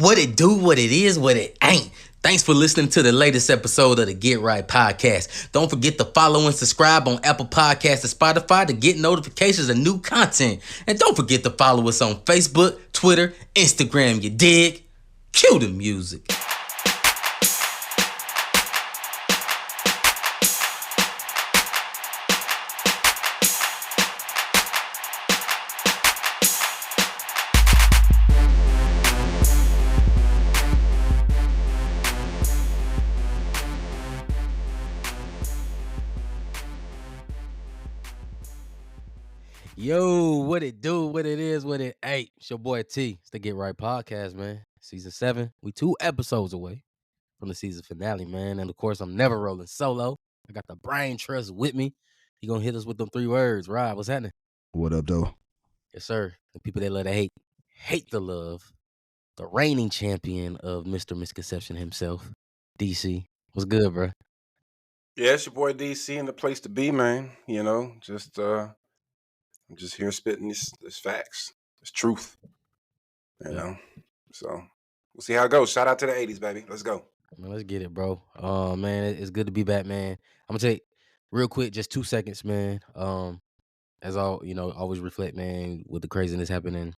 What it do, what it is, what it ain't. Thanks for listening to the latest episode of the Get Right Podcast. Don't forget to follow and subscribe on Apple Podcasts and Spotify to get notifications of new content. And don't forget to follow us on Facebook, Twitter, Instagram, you dig? Cue the music. Yo, what it do, what it is, what it ain't. It's your boy T. It's the Get Right Podcast, man. Season 7. We 2 episodes away from the season finale, man. And of course, I'm never rolling solo. I got the brain trust with me. He gonna hit us with them 3 words. Rob, what's happening? What up, though? Yes, sir. The people that love to hate the love. The reigning champion of Mr. Misconception himself, DC. What's good, bro? Yeah, it's your boy DC and the place to be, man. You know, I'm just here spitting this facts, this truth. You know, so we'll see how it goes. Shout out to the '80s, baby. Let's go. Man, let's get it, bro. Man, it's good to be back, man. I'm gonna take real quick, just 2 seconds, man. As all always reflect, man, with the craziness happening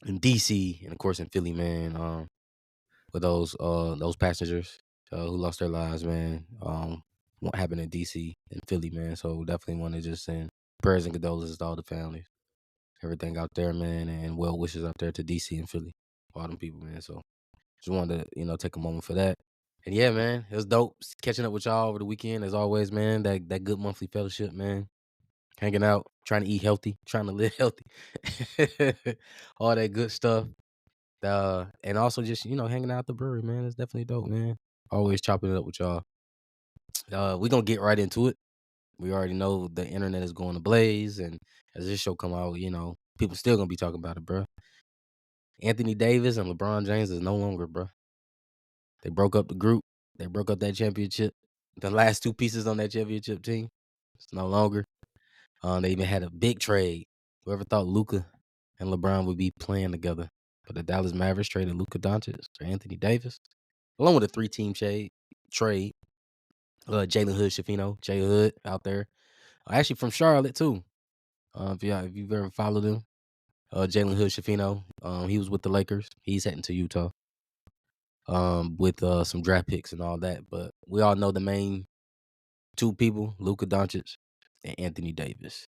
in DC and of course in Philly, man. With those passengers who lost their lives, man. What happened in DC and Philly, man. So definitely want to just send prayers and condolences to all the families, everything out there, man, and well wishes out there to DC and Philly, all them people, man. So just wanted to take a moment for that. And yeah, man, it was dope catching up with y'all over the weekend as always, man. That good monthly fellowship, man. Hanging out, trying to eat healthy, trying to live healthy, all that good stuff. And also just hanging out at the brewery, man. It's definitely dope, man. Always chopping it up with y'all. We're gonna get right into it. We already know the internet is going to blaze, and as this show come out, people still gonna be talking about it, bro. Anthony Davis and LeBron James is no longer, bro. They broke up the group. They broke up that championship. The last 2 pieces on that championship team, it's no longer. They even had a big trade. Whoever thought Luka and LeBron would be playing together? But the Dallas Mavericks traded Luka Doncic for Anthony Davis, along with a 3-team trade. Jalen Hood, Shafino, Jay Hood out there. Actually from Charlotte too. If you've ever followed him, Jalen Hood, Shafino. He was with the Lakers. He's heading to Utah. With some draft picks and all that. But we all know the main 2 people, Luka Doncic and Anthony Davis.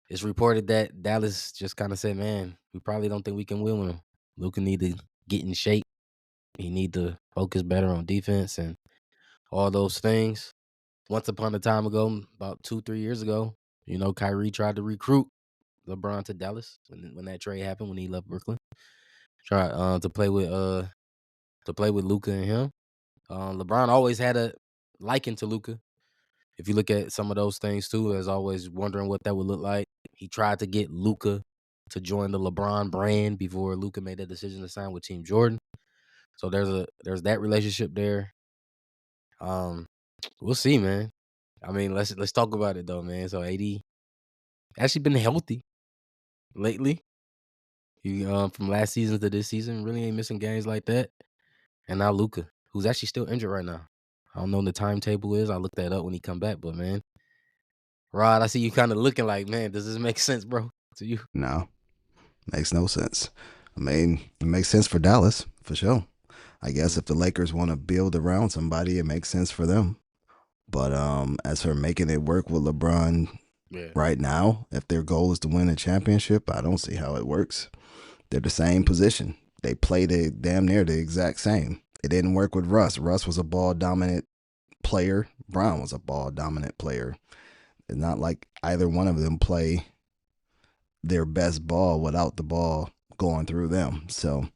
It's reported that Dallas just kind of said, man, we probably don't think we can win with him. Luka need to get in shape. He need to focus better on defense and all those things. Once upon a time ago, about 2-3 years ago, Kyrie tried to recruit LeBron to Dallas when that trade happened, when he left Brooklyn. Tried to play with Luka and him. LeBron always had a liking to Luka. If you look at some of those things too, as always wondering what that would look like. He tried to get Luka to join the LeBron brand before Luka made that decision to sign with Team Jordan. So there's that relationship there. We'll see, man. I mean, let's talk about it though, man. So AD actually been healthy lately. He from last season to this season really ain't missing games like that. And now Luka, who's actually still injured right now. I don't know what the timetable is. I'll look that up when he come back. But, man, Rod, I see you kind of looking like, man, does this make sense, bro, to you? No, makes no sense. I mean, it makes sense for Dallas, for sure. I guess if the Lakers want to build around somebody, it makes sense for them. But as for making it work with LeBron right now, if their goal is to win a championship, I don't see how it works. They're the same position. They play damn near the exact same. It didn't work with Russ. Russ was a ball-dominant player. Brown was a ball-dominant player. It's not like either one of them play their best ball without the ball going through them. So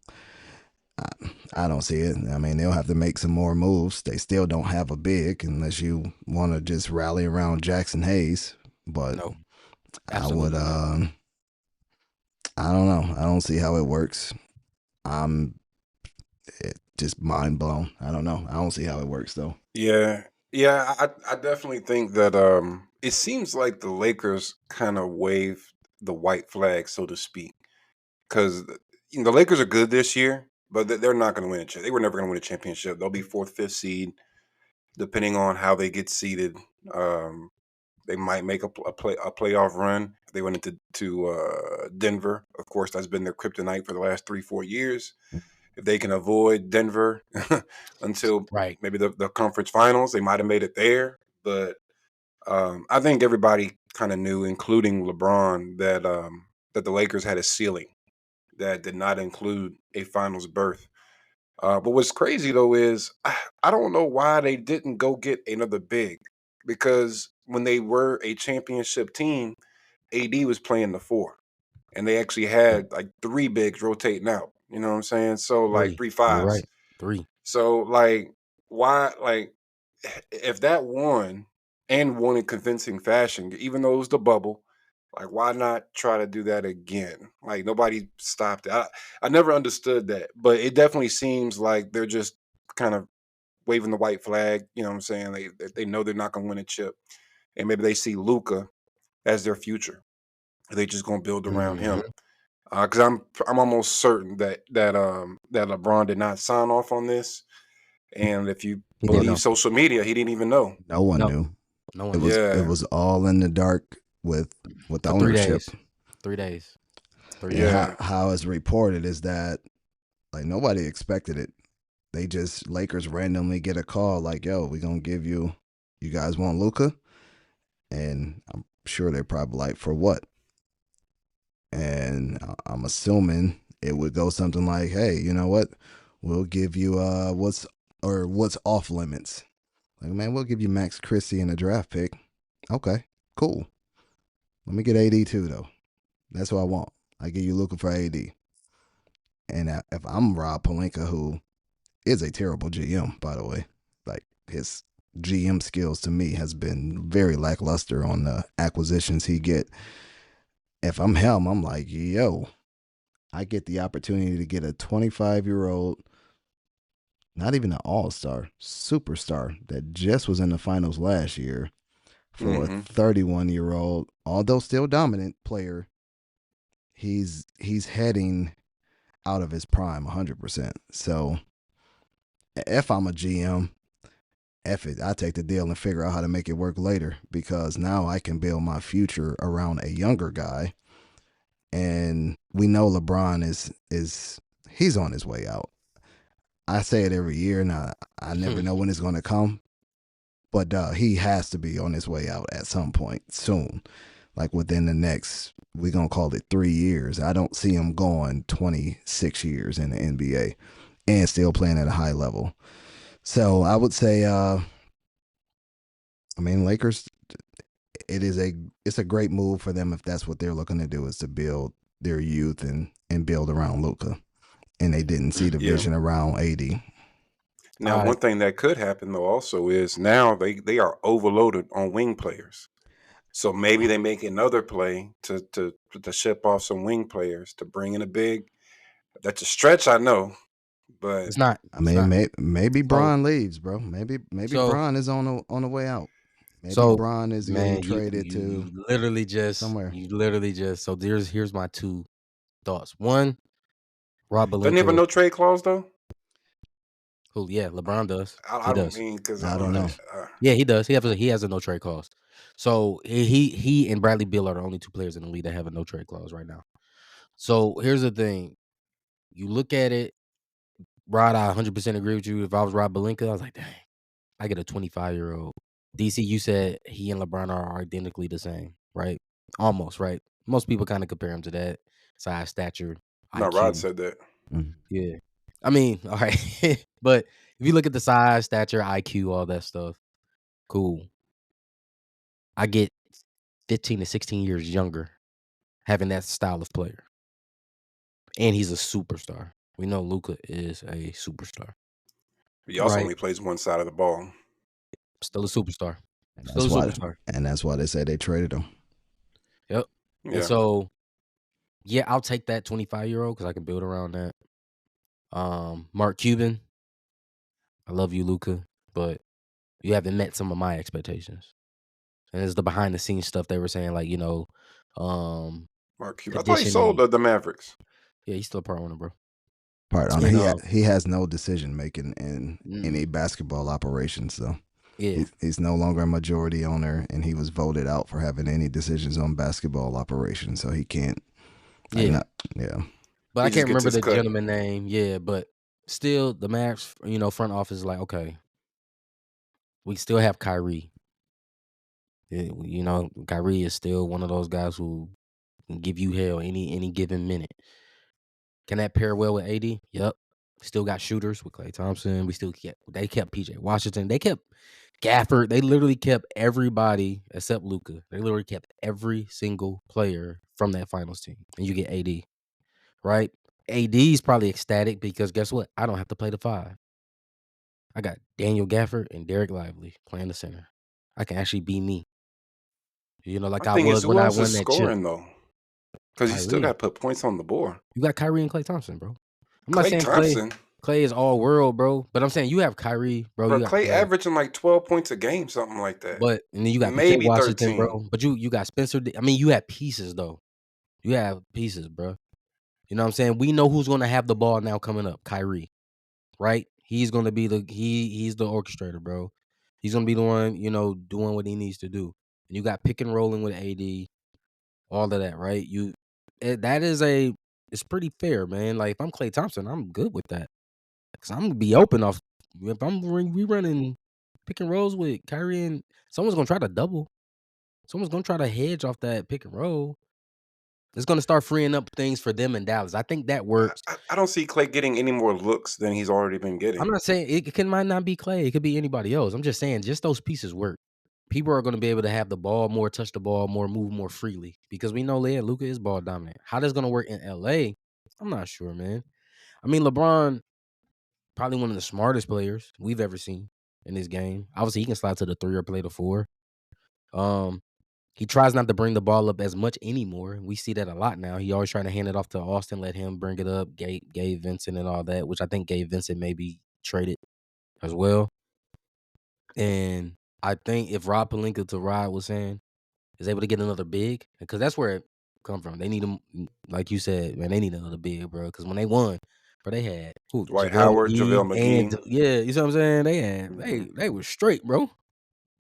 I don't see it. I mean, they'll have to make some more moves. They still don't have a big unless you want to just rally around Jackson Hayes. But No, I would, I don't know. I don't see how it works. Just mind blown. I don't know. I don't see how it works though. Yeah, I definitely think that it seems like the Lakers kind of waved the white flag, so to speak, because the Lakers are good this year. but they're not going to win a championship. They were never going to win a championship. They'll be fourth, fifth seed, depending on how they get seeded. They might make a playoff run. If they went into Denver, of course, that's been their kryptonite for the last 3-4 years. If they can avoid Denver until Right. maybe the conference finals, they might have made it there. But I think everybody kind of knew, including LeBron, that the Lakers had a ceiling that did not include a finals berth. But what's crazy though is I don't know why they didn't go get another big, because when they were a championship team, AD was playing the four, and they actually had like three bigs rotating out. You know what I'm saying? So like 3. three You're fives. right. 3. So like why like if that won and won in convincing fashion, even though it was the bubble, like why not try to do that again? Like nobody stopped it. I never understood that, but it definitely seems like they're just kind of waving the white flag. You know what I'm saying? They know they're not going to win a chip, and maybe they see Luca as their future. They just going to build around him. Mhm. Because I'm almost certain that LeBron did not sign off on this, and if you He didn't believe know. social media, he didn't even know. No one No. knew. No one It knew. was it Yeah, was all in the dark with the For 3 ownership. days. 3 days. 3 And days. yeah, how it's reported is that like nobody expected it. They just Lakers randomly get a call like, "Yo, we gonna give you. You guys want Luca?" And I'm sure they're probably like, "For what?" And I'm assuming it would go something like, "Hey, you know what? We'll give you what's off limits. Like, man, we'll give you Max Christie and a draft pick. Okay, cool. Let me get AD too, though. That's what I want. I give you Luca for AD. And if I'm Rob Pelinka, who is a terrible GM, by the way, like his GM skills to me has been very lackluster on the acquisitions he get. If I'm him, I'm like, yo, I get the opportunity to get a 25-year-old, not even an all-star, superstar that just was in the finals last year for a hmm 31-year-old, although still dominant player. He's heading out of his prime 100%. So if I'm a GM, F it, I take the deal and figure out how to make it work later, because now I can build my future around a younger guy. And we know LeBron is he's on his way out. I say it every year, and I never know when it's going to come, but he has to be on his way out at some point soon, like within the next, we're going to call it 3 years. I don't see him going 26 years in the NBA and still playing at a high level. So I would say, Lakers, it's a great move for them if that's what they're looking to do, is to build their youth and build around Luka. And they didn't see the yeah. vision around AD. Now, Alright. one thing that could happen though also is now they are overloaded on wing players. So maybe they make another play to ship off some wing players to bring in a big. That's a stretch, I know, but It's not. I It's mean, not. maybe So Bron leaves, bro. Maybe so Bron is on the way out. Maybe so Bron is getting man, traded to somewhere. you literally just so here's my 2 thoughts. One, Rob doesn't he have a Pelinka, no trade clause though? who yeah, LeBron does. I He don't does. mean because I don't know. Yeah, he does. He has a no trade clause. So he and Bradley Beal are the only 2 players in the league that have a no trade clause right now. So here's the thing. You look at it, Rod, I 100% agree with you. If I was Rob Pelinka, I was like, dang, I get a 25-year-old. DC, you said he and LeBron are identically the same, right? Almost, right? Most people kind of compare him to that. Size, stature, No, Rod IQ. said that. Mm. Yeah. I mean, all right. But if you look at the size, stature, IQ, all that stuff, cool. I get 15 to 16 years younger having that style of player. And he's a superstar. We know Luca is a superstar, He also right? only plays one side of the ball. Still a superstar. And Still a superstar. that's why they say they traded him. Yep. And Yeah, so, yeah, I'll take that 25-year-old because I can build around that. Mark Cuban, I love you, Luca, but you haven't met some of my expectations. And it's the behind the scenes stuff they were saying, like, um, Mark Cuban. I thought he sold conditioning. the Mavericks. Yeah, he's still a part owner, bro. part on it. And He has no decision making in any mm, basketball operations. So yeah, he's no longer a majority owner, and he was voted out for having any decisions on basketball operations. So he can't. Like yeah. not. Yeah. But He I just can't gets remember his the cut. gentleman name. Yeah, but still, the Mavs, front office is like, okay, we still have Kyrie. Kyrie is still one of those guys who can give you hell any given minute. Can that pair well with AD? Yep. Still got shooters with Klay Thompson. They kept PJ Washington. They kept Gafford. They literally kept everybody except Luka. They literally kept every single player from that finals team. And you get AD, right? AD is probably ecstatic because guess what? I don't have to play the five. I got Daniel Gafford and Derek Lively playing the center. I can actually be me. My Like I thing is, was who when I else is won that chip. scoring though? Because you still got Kyrie. to put points on the board. You got Kyrie and Klay Thompson, bro. I'm not Klay saying Thompson, Klay is all world, bro. But I'm saying you have Kyrie, bro. bro. You got Klay Klay. averaging like 12 points a game, something like that. And then you got PJ Maybe Washington, 13. bro. But you got Spencer. I mean, you have pieces though. You have pieces, bro. You know what I'm saying? We know who's gonna have the ball now coming up. Kyrie, right? He's gonna be he's the orchestrator, bro. He's gonna be the one, doing what he needs to do. And you got pick and rolling with AD, all of that, right? It's pretty fair, man. Like if I'm Klay Thompson, I'm good with that. Cause I'm gonna be open off if we running pick and rolls with Kyrie and someone's gonna try to double. Someone's gonna try to hedge off that pick and roll. It's gonna start freeing up things for them in Dallas. I think that works. I don't see Klay getting any more looks than he's already been I'm getting. not saying might not be Clay. It could be anybody else. I'm just saying just those pieces work. People are gonna be able to have the ball more, touch the ball more, move more freely because we know Luka is ball dominant. How that's gonna work in LA? I'm not sure, man. I mean, LeBron probably one of the smartest players we've ever seen in this game. Obviously, he can slide to the 3 or play the 4. Um, he tries not to bring the ball up as much anymore. We see that a lot now. He always trying to hand it off to Austin, let him bring it up, Gabe Vincent and all that, which I think Gabe Vincent may be traded as well. And I think if Rob Pelinka, to Rod was saying, is able to get another big, because that's where it come from. They need him, like you said, man. They need another big, bro. Because when they won, bro, they had Dwight JaVale Howard, McGee JaVale and McGee. yeah, you see what I'm saying? They had Mhm. they were straight, bro.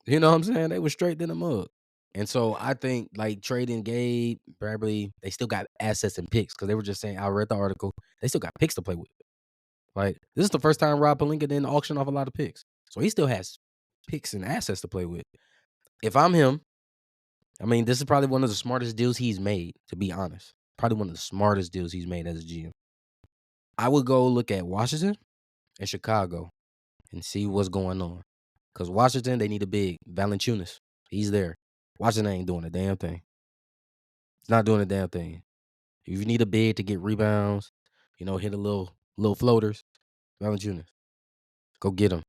You know what I'm saying? They were straight in the mug. And so I think like trading Gabe, probably they still got assets and picks because they were just saying. I read the article. They still got picks to play with. Like this is the first time Rob Pelinka didn't auction off a lot of picks, so he still has picks and assets to play with. If I'm him, I mean, this is probably one of the smartest deals he's made, to be honest. Probably one of the smartest deals he's made as a GM. I would go look at Washington and Chicago and see what's going on. Because Washington, they need a big. Valanciunas, he's there. Washington ain't doing a damn thing. It's not doing a damn thing. If you need a big to get rebounds, hit a little floaters, Valanciunas, go get him.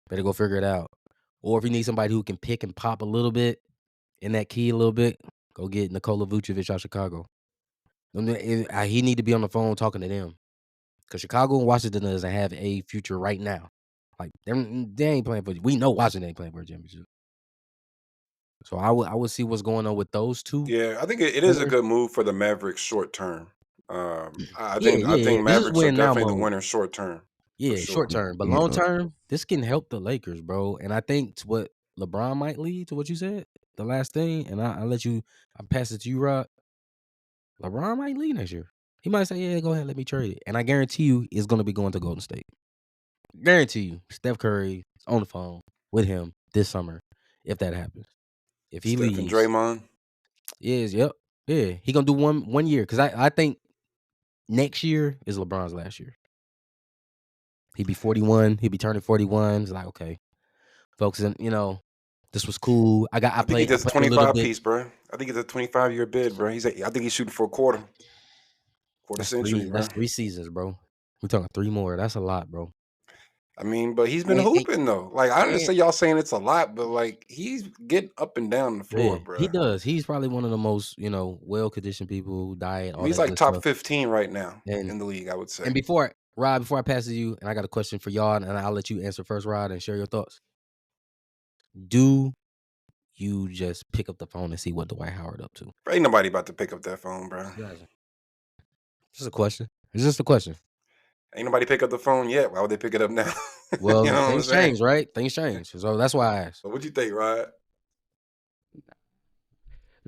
Better go figure it out. Or if you need somebody who can pick and pop a little bit in that key a little bit, go get Nikola Vucevic out of Chicago. He need to be on the phone talking to them because Chicago and Washington doesn't have a future right now. Like they ain't playing for. We know Washington ain't playing for a championship. So I would see what's going on with those two Yeah, I think it is a players. good move for the Mavericks short term. Yeah, I yeah. think This is Mavericks are win now definitely the mode. winner short term for Yeah, short sure. term, but Yeah, long term, this can help the Lakers, bro. And I think to what LeBron might lead to what you said, the last thing, and I pass it to you, Rod. LeBron might leave next year. He might say, "Yeah, go ahead, let me trade it," and I guarantee you, it's going to be going to Golden State. Guarantee you, Steph Curry is on the phone with him this summer if that happens. If he Steph and leaves, Draymond. yep, yeah, he gonna do one year because I think next year is LeBron's last year. He'd be 41. He'd be turning 41. It's like okay, focusing. This was cool. I I think he I does a played a little 25 bit. piece, bro. I think it's a 25-year bid, bro. I think he's shooting for a quarter That's century, three. bro. That's 3 seasons, bro. We're talking 3 more. That's a lot, bro. I mean, but he's been And, and, hooping though. Like I and understand y'all saying it's a lot, but like he's getting up and down the yeah, floor, he bro. does. He's probably one of the most well conditioned people, diet, I all mean, he's that like good top stuff. 15 right now And in the league, I would and say. before before I pass it to you, and I got a question for y'all, and I'll let you answer first, Rod, and share your thoughts. Do you just pick up the phone and see what Dwight Howard up to? Bro, ain't nobody about to pick up that phone, bro. Just a question. It's just a question. Ain't nobody pick up the phone yet. Why would they pick it up now? You Well, know what I'm things saying? change, right? Things change. So that's why I asked. So what you think, Rod?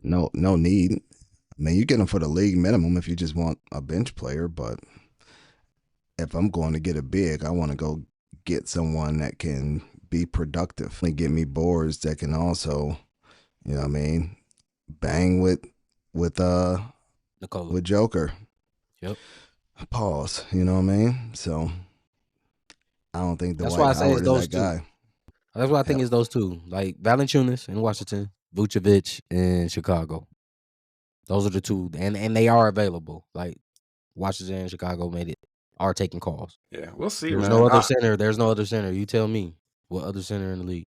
No need. I mean, you get him for the league minimum if you just want a bench player, but if I'm going to get a big, I want to go get someone that can be productive and get me boards that can also, you know what I mean, bang Nicola. with Joker. Yep. Pause. You know what I mean? So I don't think That's why Dwight I say it's Howard is those that two. guy. That's what I think is those two. Like Valanciunas in Washington, Vucevic in Chicago. Those are the two. And they are available. Like Washington and Chicago are taking calls. Yeah, we'll see, There's man. no other center. There's no other center. You tell me what other center in the league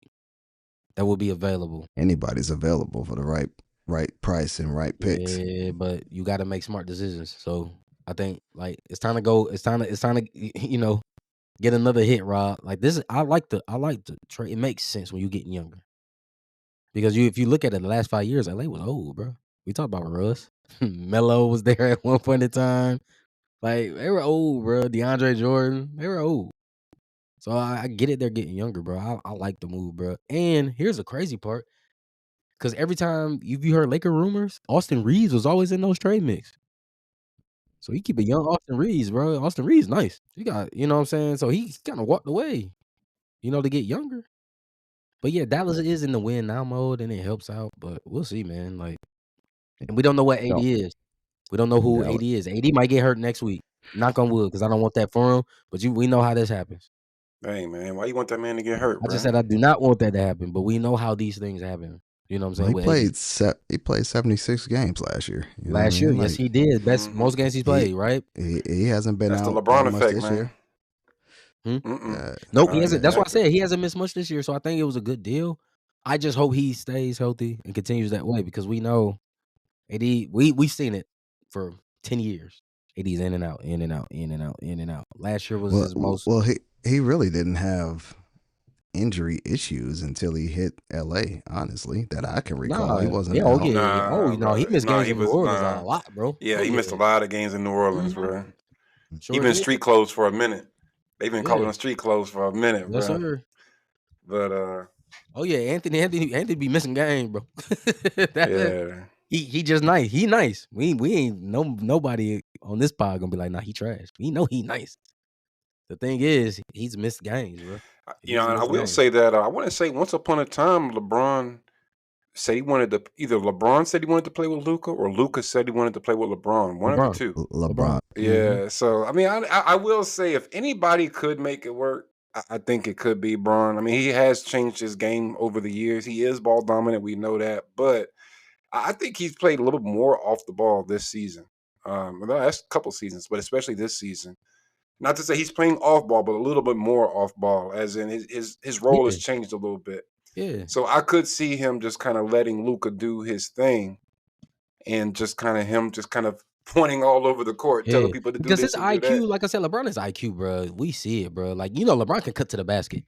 that will be available. Anybody's available for the right price and right picks. Yeah, but you got to make smart decisions. So I think like it's time to go. It's time to get another hit, Rob. Like this, I like the trade. It makes sense when you getting younger because if you look at it, the last 5 years, LA was old, bro. We talked about Russ, Melo was there at one point in time. Like they were old, bro. DeAndre Jordan, they were old. So I get it. They're getting younger, bro. I like the move, bro. And here's the crazy part. Because every time you heard Laker rumors, Austin Reeves was always in those trade mix. So he keep a young Austin Reeves, bro. Austin Reeves, nice. He got, you know what I'm saying? So he kind of walked away, to get younger. But yeah, Dallas is in the win now mode and it helps out. But we'll see, man. Like, and we don't know what AD is. We don't know who Dallas, AD is. AD might get hurt next week. Knock on wood, because I don't want that for him. But we know how this happens. Dang, man, why you want that man to get hurt, I bro? just said I do not want that to happen, but we know how these things happen. You know what I'm saying? he With played AD. he played 76 games last year. You know what I Last year, mean? yes, Like he did. Most games he's played, right? he hasn't been That's the out that LeBron much effect, this man. year. Nope, he hasn't. That's why I Exactly. said he hasn't missed much this year. So I think it was a good deal. I just hope he stays healthy and continues that way because we know AD. We've seen it for 10 years. AD's in and out, in and out, in and out, in and out. Last year was his most. Well, he really didn't have injury issues until he hit LA, honestly, that I can recall. He Nah, wasn't yeah, oh out. yeah, oh Nah, no, he brother. missed Nah, games he in New was Orleans a nah. lot, bro. Yeah, Oh he yeah, missed a lot of games in New Orleans, bro. sure Even did. street clothes for a minute. They've been calling Yeah, him street clothes for a minute, yes bro. sir. But Oh yeah, Anthony be missing games, bro. yeah, He just nice. He nice. We ain't nobody on this pod gonna be like, nah, he trash. We know he nice. The thing is, he's missed games, bro. He's I missed will games. say that I want to say once upon a time, LeBron said he wanted to either LeBron said he wanted to play with Luca or Luca said he wanted to play with LeBron. One of the LeBron. two. LeBron. Yeah. So I mean, I will say if anybody could make it work, I think it could be Bron. I mean, he has changed his game over the years. He is ball dominant. We know that, but I think he's played a little more off the ball this season. The last couple seasons, but especially this season. Not to say he's playing off ball, but a little bit more off ball, as in his role Yeah, has changed a little bit. yeah, So I could see him just kind of letting Luca do his thing, and just kind of him just kind of pointing all over the court, telling yeah. people to do Because his this and do that. IQ, like I said, LeBron is IQ, bro. We see it, bro. Like LeBron can cut to the basket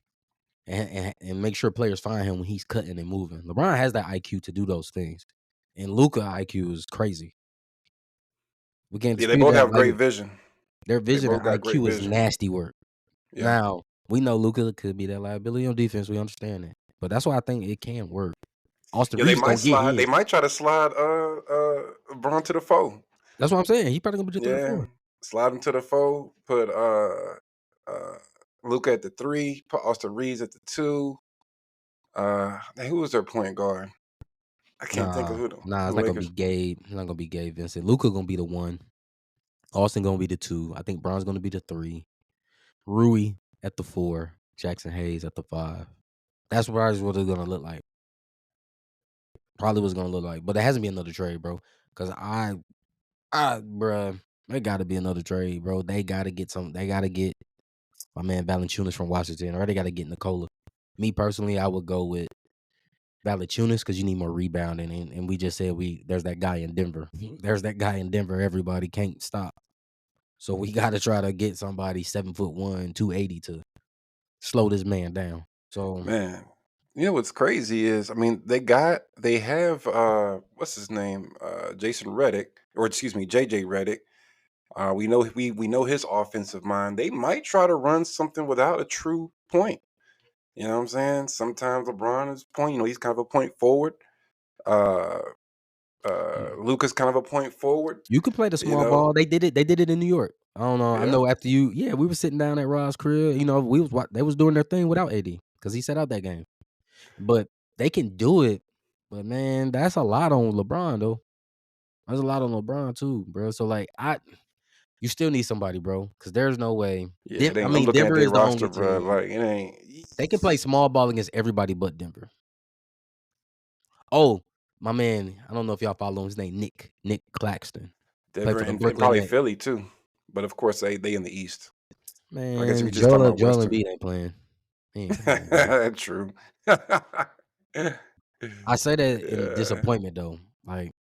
and make sure players find him when he's cutting and moving. LeBron has that IQ to do those things, and Luca IQ is crazy. We can't Yeah, they dispute both that. have Like great vision. their They vision both and got great IQ is vision. nasty work. Yeah. Now we know Luca could be that liability on defense. We understand that, but that's why I think it can work. Austin Yeah, they Reeves might gonna get slide. They his. might try to slide Bron to the foe. That's what I'm saying. He probably gonna be the third, Yeah. fourth. Slide him to the foe. Put Luca at the 3, put Austin Reeves at the 2. Who was their point guard? I can't think of Nah, who the it's not gonna be Lakers. Gabe. It's not gonna be Gabe Vincent. Luca gonna be the 1. Austin gonna be the 2. I think Bron's gonna be the 3. Rui at the 4. Jackson Hayes at the 5. That's probably what it's gonna look like. Probably what's gonna look like, but it hasn't been another trade, bro. Cause bruh, there gotta be another trade, bro. They gotta get some. They gotta get my man Valanciunas from Washington, or they gotta get Nicola. Me personally, I would go with Valanciunas because you need more rebounding, and we just said there's that guy in Denver. There's that guy in Denver. Everybody can't stop, so we gotta try to get somebody 7'1", 280 to slow this man down. So Man, what's crazy is, I mean, they have what's his name, Jason Reddick, or excuse me, JJ Reddick. We know his offensive mind. They might try to run something without a true point. You know what I'm saying? Sometimes LeBron is point. He's kind of a point forward. Uh, Luka's kind of a point forward. You could play the You small know, ball. They did it. They did it in New York. I don't know. I yeah, know after you, yeah, we were sitting down at Rod's crib. They was doing their thing without AD because he set out that game. But they can do it. But man, that's a lot on LeBron though. That's a lot on LeBron too, bro. So like, you still need somebody, bro, because there's no way. yeah. It ain't, I'm looking at Denver their is the roster, only bro. team Like it ain't. they can play small ball against everybody but Denver. Oh, my man, I don't know if y'all follow him. His name Nick Claxton. Play Denver for the and Brooklyn probably Nets. Philly too. But of course they in the East. I guess if Man, you're just talking about Joel Western. Embiid ain't playing. He ain't playing, bro. True. I say that in Yeah, disappointment though. Like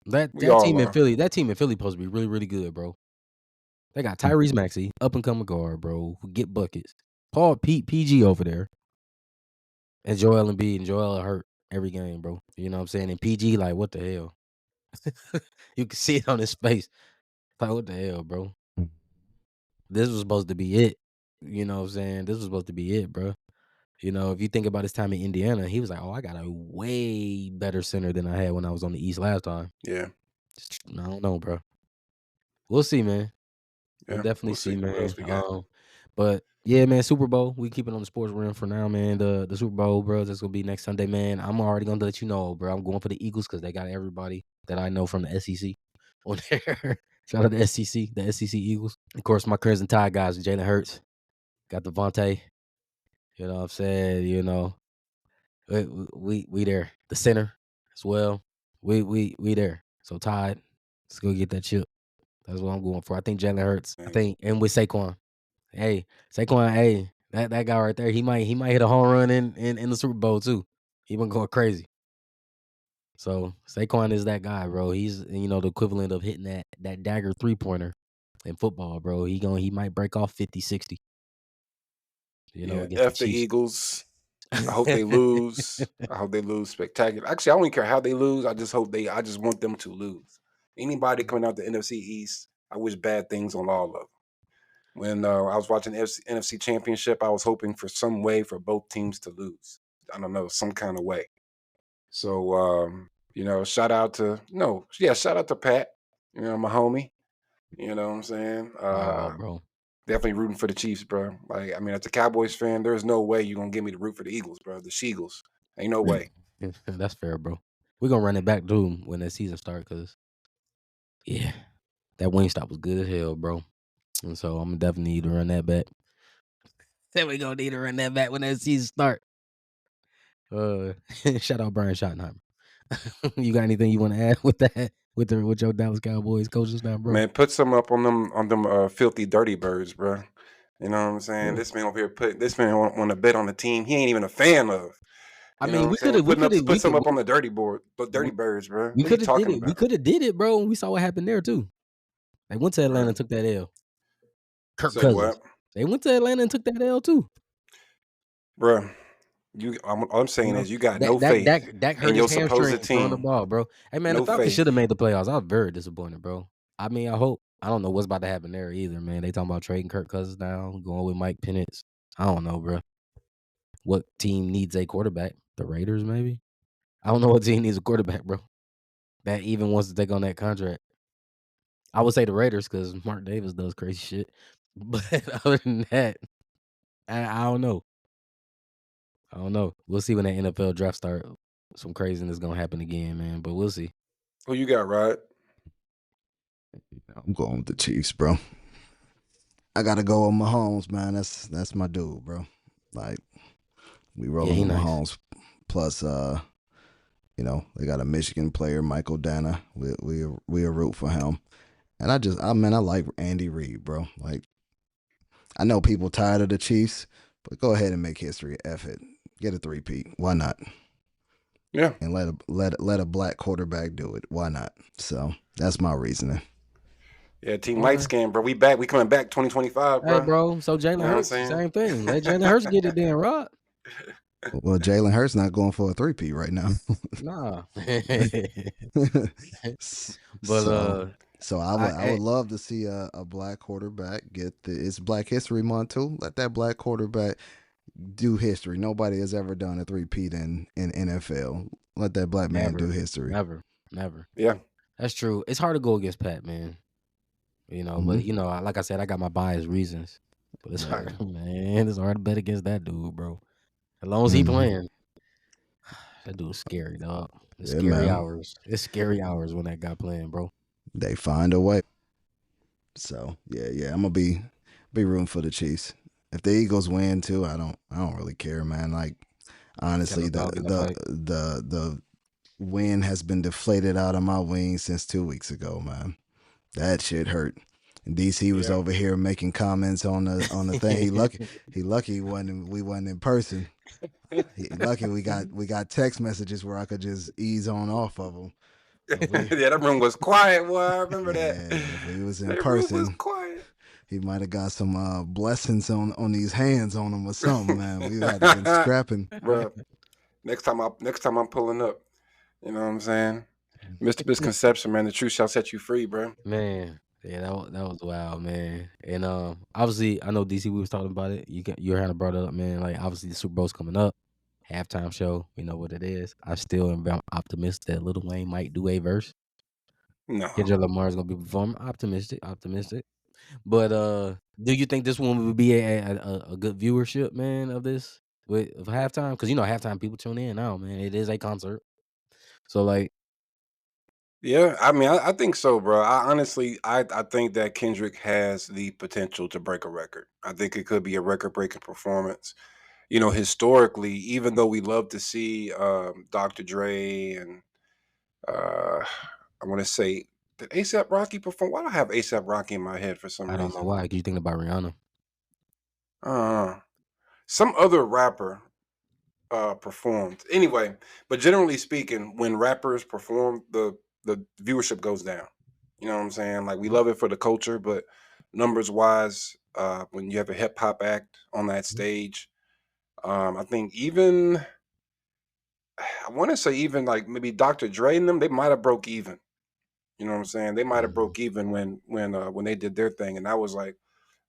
that we that all team in are. Philly, supposed to be really, really good, bro. They got Tyrese Maxey, up and coming guard, bro, who get buckets. Paul PG over there. And Joel Embiid, and Joel hurt every game, bro. You know what I'm saying? And PG, like, what the hell? You can see it on his face. Like, what the hell, bro? This was supposed to be it. You know what I'm saying? This was supposed to be it, bro. You know, if you think about his time in Indiana, he was like, oh, I got a way better center than I had when I was on the East last time. Yeah, I don't know, bro. We'll see, man. We'll yeah. definitely We'll see, see what man. else we got. But yeah, man, Super Bowl. We keep it on the sports realm for now, man. The Super Bowl, bro, that's gonna be next Sunday, man. I'm already gonna let you know, bro. I'm going for the Eagles because they got everybody that I know from the SEC on there. Shout out to the SEC Eagles. Of course, my cousin Ty guys, Jalen Hurts, got Devontae. You know what I'm saying? You know, we there. The center as well. We there. So Ty, let's go get that chip. That's what I'm going for. I think Jalen Hurts. I Man. think, and with Saquon. Hey, Saquon, hey, that guy right there, he might hit a home run in the Super Bowl too. He been going crazy. So Saquon is that guy, bro. He's the equivalent of hitting that dagger 3-pointer in football, bro. He might break off 50, 60, Yeah, against the F the Chiefs. Eagles. I hope they lose. I hope they lose spectacular. Actually, I don't even care how they lose. I just want them to lose. Anybody coming out the NFC East, I wish bad things on all of them. When I was watching the NFC Championship, I was hoping for some way for both teams to lose. I don't know, some kind of way. So shout out to Pat. My homie. You know what I'm saying? Oh, bro. Definitely rooting for the Chiefs, bro. Like, I mean, as a Cowboys fan, there's no way you're gonna get me to root for the Eagles, bro. The Sheagles. Ain't no way. That's fair, bro. We're gonna run it back to him when that season starts, cause yeah, that Wingstop was good as hell, bro. And so I'm definitely need to run that back. Then we gonna need to run that back when that season start. Shout out Brian Schottenheimer. You got anything you want to add with that? With your Dallas Cowboys coaches now, bro? Man, put some up on them filthy dirty birds, bro. You know what I'm saying? Yeah. This man over here want to bet on the team he ain't even a fan of. I You know what mean, I'm saying? Put some up on the dirty birds, bro. we What are you could have did talking it. We about? could have did it, bro. And we saw what happened there too. They went to Atlanta and took that L. Kirk Say Cousins. what? They went to Atlanta and took that L too. Bro, all I'm saying is you got no Dak faith hurt in his your hamstring supposed throwing the team. ball, bro. Hey man, the No Falcons should faith. have made the playoffs. I was very disappointed, bro. I mean, I don't know what's about to happen there either, man. They talking about trading Kirk Cousins now, going with Mike Penix. I don't know, bro. What team needs a quarterback? The Raiders, maybe? I don't know what team needs a quarterback, bro. That even wants to take on that contract. I would say the Raiders because Mark Davis does crazy shit. But other than that, I don't know. I don't know. We'll see when that NFL draft start. Some craziness gonna happen again, man. But we'll see. Who you got, Rod? I'm going with the Chiefs, bro. I gotta go with Mahomes, man. That's my dude, bro. Like we rolling he with nice. Mahomes. Plus, they got a Michigan player, Michael Dana. We root for him. And I like Andy Reid, bro. Like I know people tired of the Chiefs, but go ahead and make history. F it. Get a 3-peat. Why not? Yeah. And let a black quarterback do it. Why not? So that's my reasoning. Yeah, Team Light Skin, bro. We back. We coming back 2025, bro. Hey, bro. So Jalen Hurts, same thing. Let Jalen Hurts get it then, Rod. Well, Jalen Hurts not going for a 3-peat right now. Nah. But So I would love to see a black quarterback get it's Black History Month too. Let that black quarterback do history. Nobody has ever done a three-peat in NFL. Let that black man do Never, history. never. Yeah. That's true. It's hard to go against Pat, man. Hmm. But like I said, I got my biased reasons. But it's Yeah. hard, man. It's hard to bet against that dude, bro. As long as he Hmm. playing, that dude's scary, dog. It's Yeah, scary man. hours. It's scary hours when that guy playing, bro. They find a way. So yeah, I'm gonna be rooting for the Chiefs. If the Eagles win too, I don't really care, man. Like Just have honestly, a the dog in the the fight. the wind has been deflated out of my wings since 2 weeks ago, man. That shit hurt. And DC was Yeah. over here making comments on the thing. He lucky we wasn't in person. He lucky we got text messages where I could just ease on off of them. So if we Yeah, that room was quiet. Boy, I remember that. yeah, if we was in That room was person, quiet. he might have got some blessings on these hands on him or something, man. We had to been scrapping. Bro, next time I'm pulling up. You know what I'm saying? Mr. Misconception, man. The truth shall set you free, bro. Man, yeah, that was wild, man. And obviously, I know DC. We was talking about it. You kind of brought it up, man. Like obviously, the Super Bowl's coming up, halftime show. We know what it is. I still am optimistic that Lil Wayne might do a verse. No. Kendrick Lamar's gonna be performing. Optimistic. But do you think this one would be a good viewership, man, of this of halftime? Because halftime people tune in now, man. It is a concert, so like, Yeah, I mean, I think so, bro. I honestly, I think that Kendrick has the potential to break a record. I think it could be a record-breaking performance. Historically, even though we love to see Dr. Dre and I want to say, did ASAP Rocky perform? Why do I have ASAP Rocky in my head for some I don't know reason? why. 'Cause you thinking about Rihanna? Uh, some other rapper performed. Anyway, but generally speaking, when rappers perform, the viewership goes down. You know what I'm saying? Like we love it for the culture, but numbers wise, when you have a hip hop act on that stage, I think even I want to say even like maybe Dr. Dre and them, they might have broke even. You know what I'm saying? They might have Mhm. broke even when they did their thing, and that was like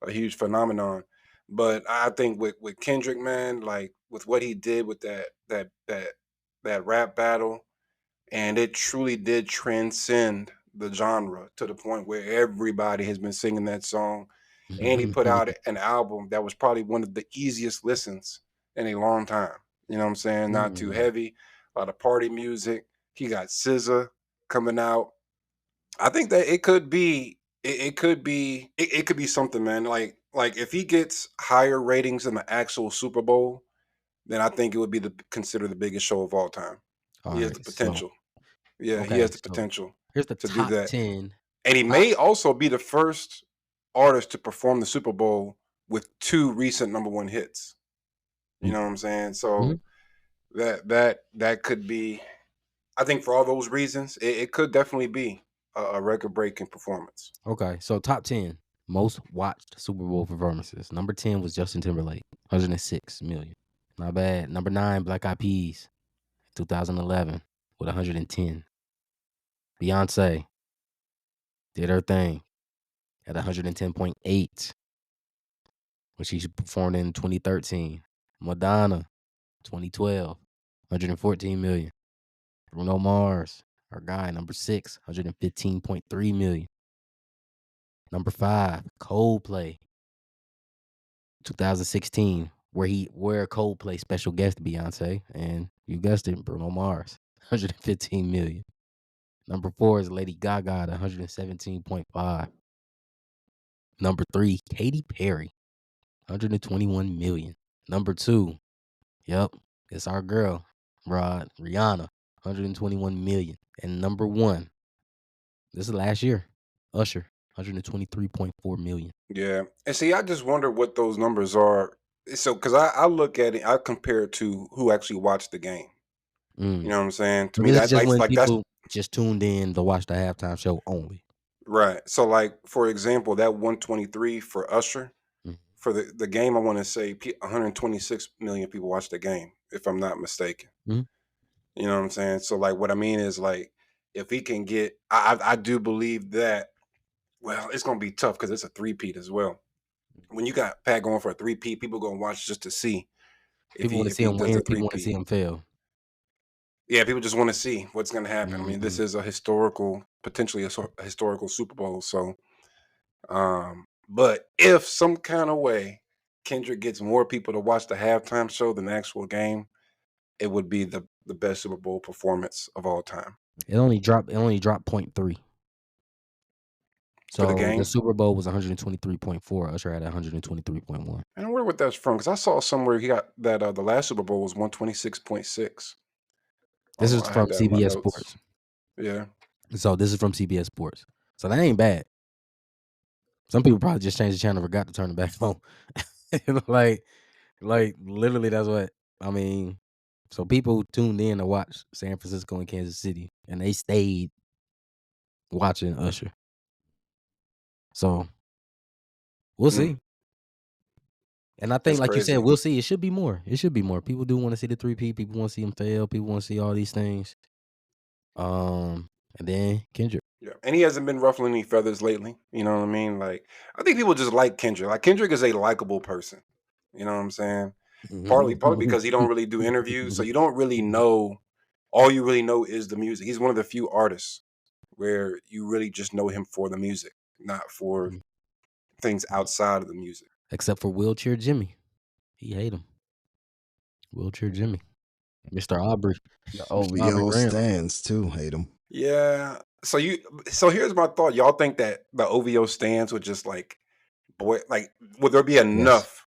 a huge phenomenon. But I think with Kendrick, man, like with what he did with that rap battle, and it truly did transcend the genre to the point where everybody has been singing that song. And he put out an album that was probably one of the easiest listens in a long time. You know what I'm saying? Not too Mm. heavy, a lot of party music. He got SZA coming out. I think that it could be something, man. Like if he gets higher ratings than the actual Super Bowl, then I think it would be considered the biggest show of all time. All He has the right, so potential. Yeah, he okay, has the so potential here's the to do top that. 10 And he top may also be the first artist to perform the Super Bowl with two recent number one hits. You know what I'm saying? Mhm. So that could be, I think for all those reasons, it could definitely be a record breaking performance. Okay, so top 10 most watched Super Bowl performances. Number 10 was Justin Timberlake, 106 million. Not bad. Number 9, Black Eyed Peas, 2011 with 110. Beyonce did her thing at 110.8 when she performed in 2013. Madonna, 2012, 114 million. Bruno Mars, our guy, number 6, 115.3 million. Number 5, Coldplay, 2016, where Coldplay special guest Beyonce, and you guessed it, Bruno Mars, 115 million. Number 4 is Lady Gaga at 117.5. Number 3, Katy Perry, 121 million. Number 2, yep, it's our girl, Rihanna, 121 million. And number 1, this is last year, Usher, 123.4 million. Yeah. And see, I just wonder what those numbers are. So, because I look at it, I compare it to who actually watched the game. You Mm. know what I'm saying? To So me, this is that just when like that's people just tuned in to watch the halftime show only. right. So, like for example, that 123 for Usher Mm. for the game, I want to say 126 million people watched the game, if I'm not mistaken. Mhm. You know what I'm saying? So, like, what I mean is like, if he can get, I do believe that well, it's gonna be tough because it's a three-peat as well. When you got Pat going for a three-peat, people gonna watch just to see People want to if see he him does the win. People want to see three-peat. him fail. Yeah, people just want to see what's gonna happen. I mean, this Mhm. is a historical, potentially a historical Super Bowl. So, but if some kind of way Kendrick gets more people to watch the halftime show than the actual game, it would be the best Super Bowl performance of all time It only dropped. It only dropped 0.3. for the So the game. Super Bowl was 123.4. Usher had 123.1. And I wonder what that's from because I saw somewhere he got that the last Super Bowl was 126.6. This is I from had that in my CBS notes. Sports. Yeah. So this is from CBS Sports. So that ain't bad. Some people probably just changed the channel, forgot to turn it back on. like, literally, that's what I mean. So people tuned in to watch San Francisco and Kansas City, and they stayed watching Usher. So we'll Mm, see. And I think, that's like you said, crazy. we'll see. It should be more. It should be more. People do want to see the 3P. People want to see him fail. People want to see all these things. And then Kendrick. Yeah, and he hasn't been ruffling any feathers lately. You know what I mean? Like, I think people just like Kendrick. Like, Kendrick is a likable person. You know what I'm saying? Partly because he don't really do interviews, so you don't really know. All you really know is the music. He's one of the few artists where you really just know him for the music, not for things outside of the music. Except for Wheelchair Jimmy. He hate him. Wheelchair Jimmy. Mr. Aubrey. The Mr. Aubrey OVO Graham. stands too hate him. Yeah. So here's my thought. Y'all think that the OVO stands would just like would there be Yes. enough?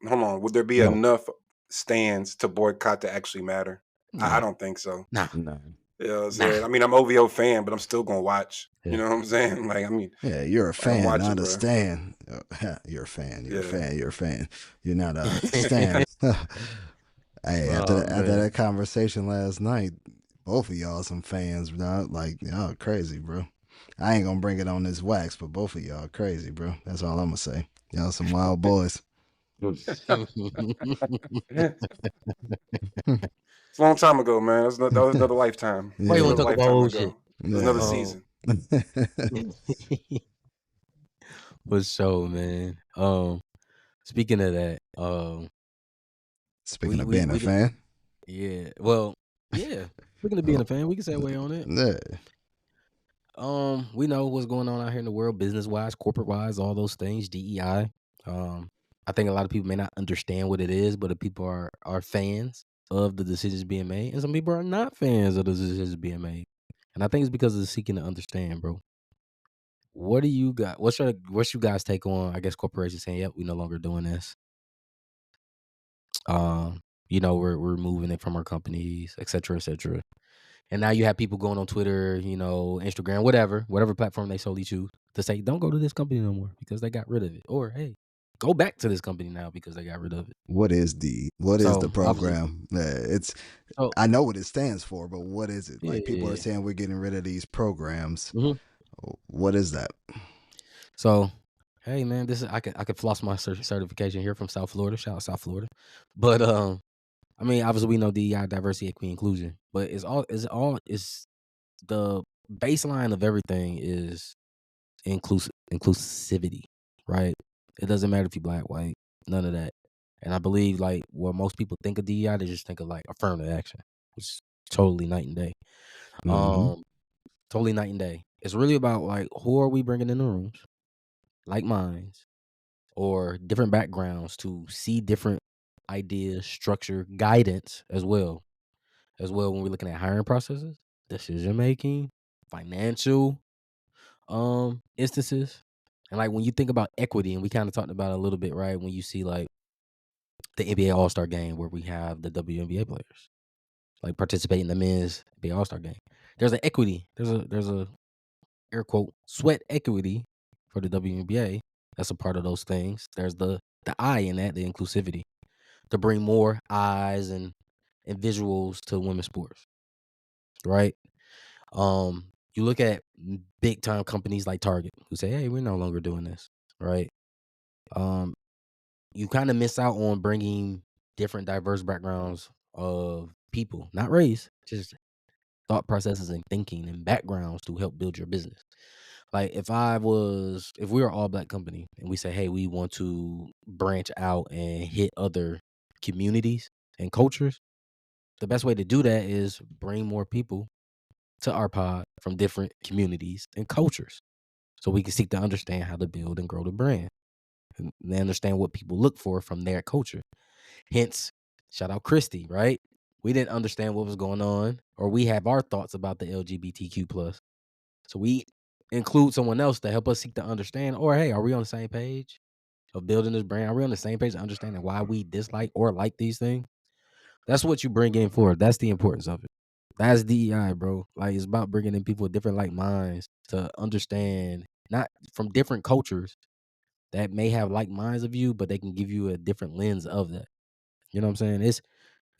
Hold on. Would there be No. enough stands to boycott to actually matter? I Nah. don't think so. Nah. No. You know what I'm Nah. saying? I mean, I'm OVO fan, but I'm still gonna watch. You Yeah. know what I'm saying? Like, I mean, Yeah, you're a like I'm fan, watching, not a bro. stan. You're a fan. You're a Yeah. fan. You're a fan. You're not a stan. Hey, Oh after man. that conversation last night, both of y'all some fans, bro. Like y'all crazy, bro. I ain't gonna bring it on this wax, but both of y'all crazy, bro. That's all I'm gonna say. Y'all some wild boys. It's a long time ago, man. That was another lifetime. Why That's you Yeah, want another to talk about lifetime old shit? ago. There's another yeah. Um, season. for sure, man. Speaking of that, Speaking we of we being a we did, fan, yeah. Well, yeah. Speaking of being oh, a fan, we can segue on it. yeah. We know what's going on out here in the world, business wise, corporate wise, all those things, DEI. I think a lot of people may not understand what it is, but the people are fans of the decisions being made, and some people are not fans of the decisions being made. And I think it's because of the seeking to understand, bro. What do you got? What's you guys take on? I guess corporations saying, "Yep, we no longer doing this." We're moving it from our companies, et cetera, et cetera. And now you have people going on Twitter, Instagram, whatever platform they solely choose to say, don't go to this company no more because they got rid of it. Or, hey, go back to this company now because they got rid of it. What is the So obviously, program? It's so I know what it stands for, but what is it? yeah, Like people are yeah. saying we're getting rid of these programs. Mhm. What is that? So, hey man, this is I could floss my certification here from South Florida. Shout out South Florida. But I mean, obviously we know DEI, diversity, equity, inclusion, but it's the baseline of everything is inclusivity, right? It doesn't matter if you're black, white, none of that. And I believe like what most people think of DEI, they just think of like affirmative action, which is totally night and day. Mm-hmm. Um, totally night and day. It's really about like who are we bringing in the rooms, like minds or different backgrounds to see different ideas, structure, guidance as well. As well when we're looking at hiring processes, decision making, financial instances. And like when you think about equity, and we kind of talked about it a little bit, right? When you see like the NBA All-Star game where we have the WNBA players like participate in the men's NBA All-Star game. There's an equity. There's a air quote sweat equity for the WNBA. That's a part of those things. There's the I in that, the inclusivity, to bring more eyes and visuals to women's sports, right? You look at big time companies like Target who say, "Hey, we're no longer doing this," right? Um, you kind of miss out on bringing different diverse backgrounds of people, not race, just thought processes and thinking and backgrounds to help build your business. Like if we were all black company and we say, hey, we want to branch out and hit other communities and cultures, the best way to do that is bring more people to our pod from different communities and cultures, so we can seek to understand how to build and grow the brand, and they understand what people look for from their culture. Hence, shout out Christy, right? We didn't understand what was going on, or we have our thoughts about the LGBTQ plus. So we include someone else to help us seek to understand, or hey, are we on the same page of building this brand? Are we on the same page of understanding why we dislike or like these things? That's what you bring in for. That's the importance of it. That's DEI, bro. Like it's about bringing in people with different like minds to understand, not from different cultures that may have like minds of you, but they can give you a different lens of that. You know what I'm saying? It's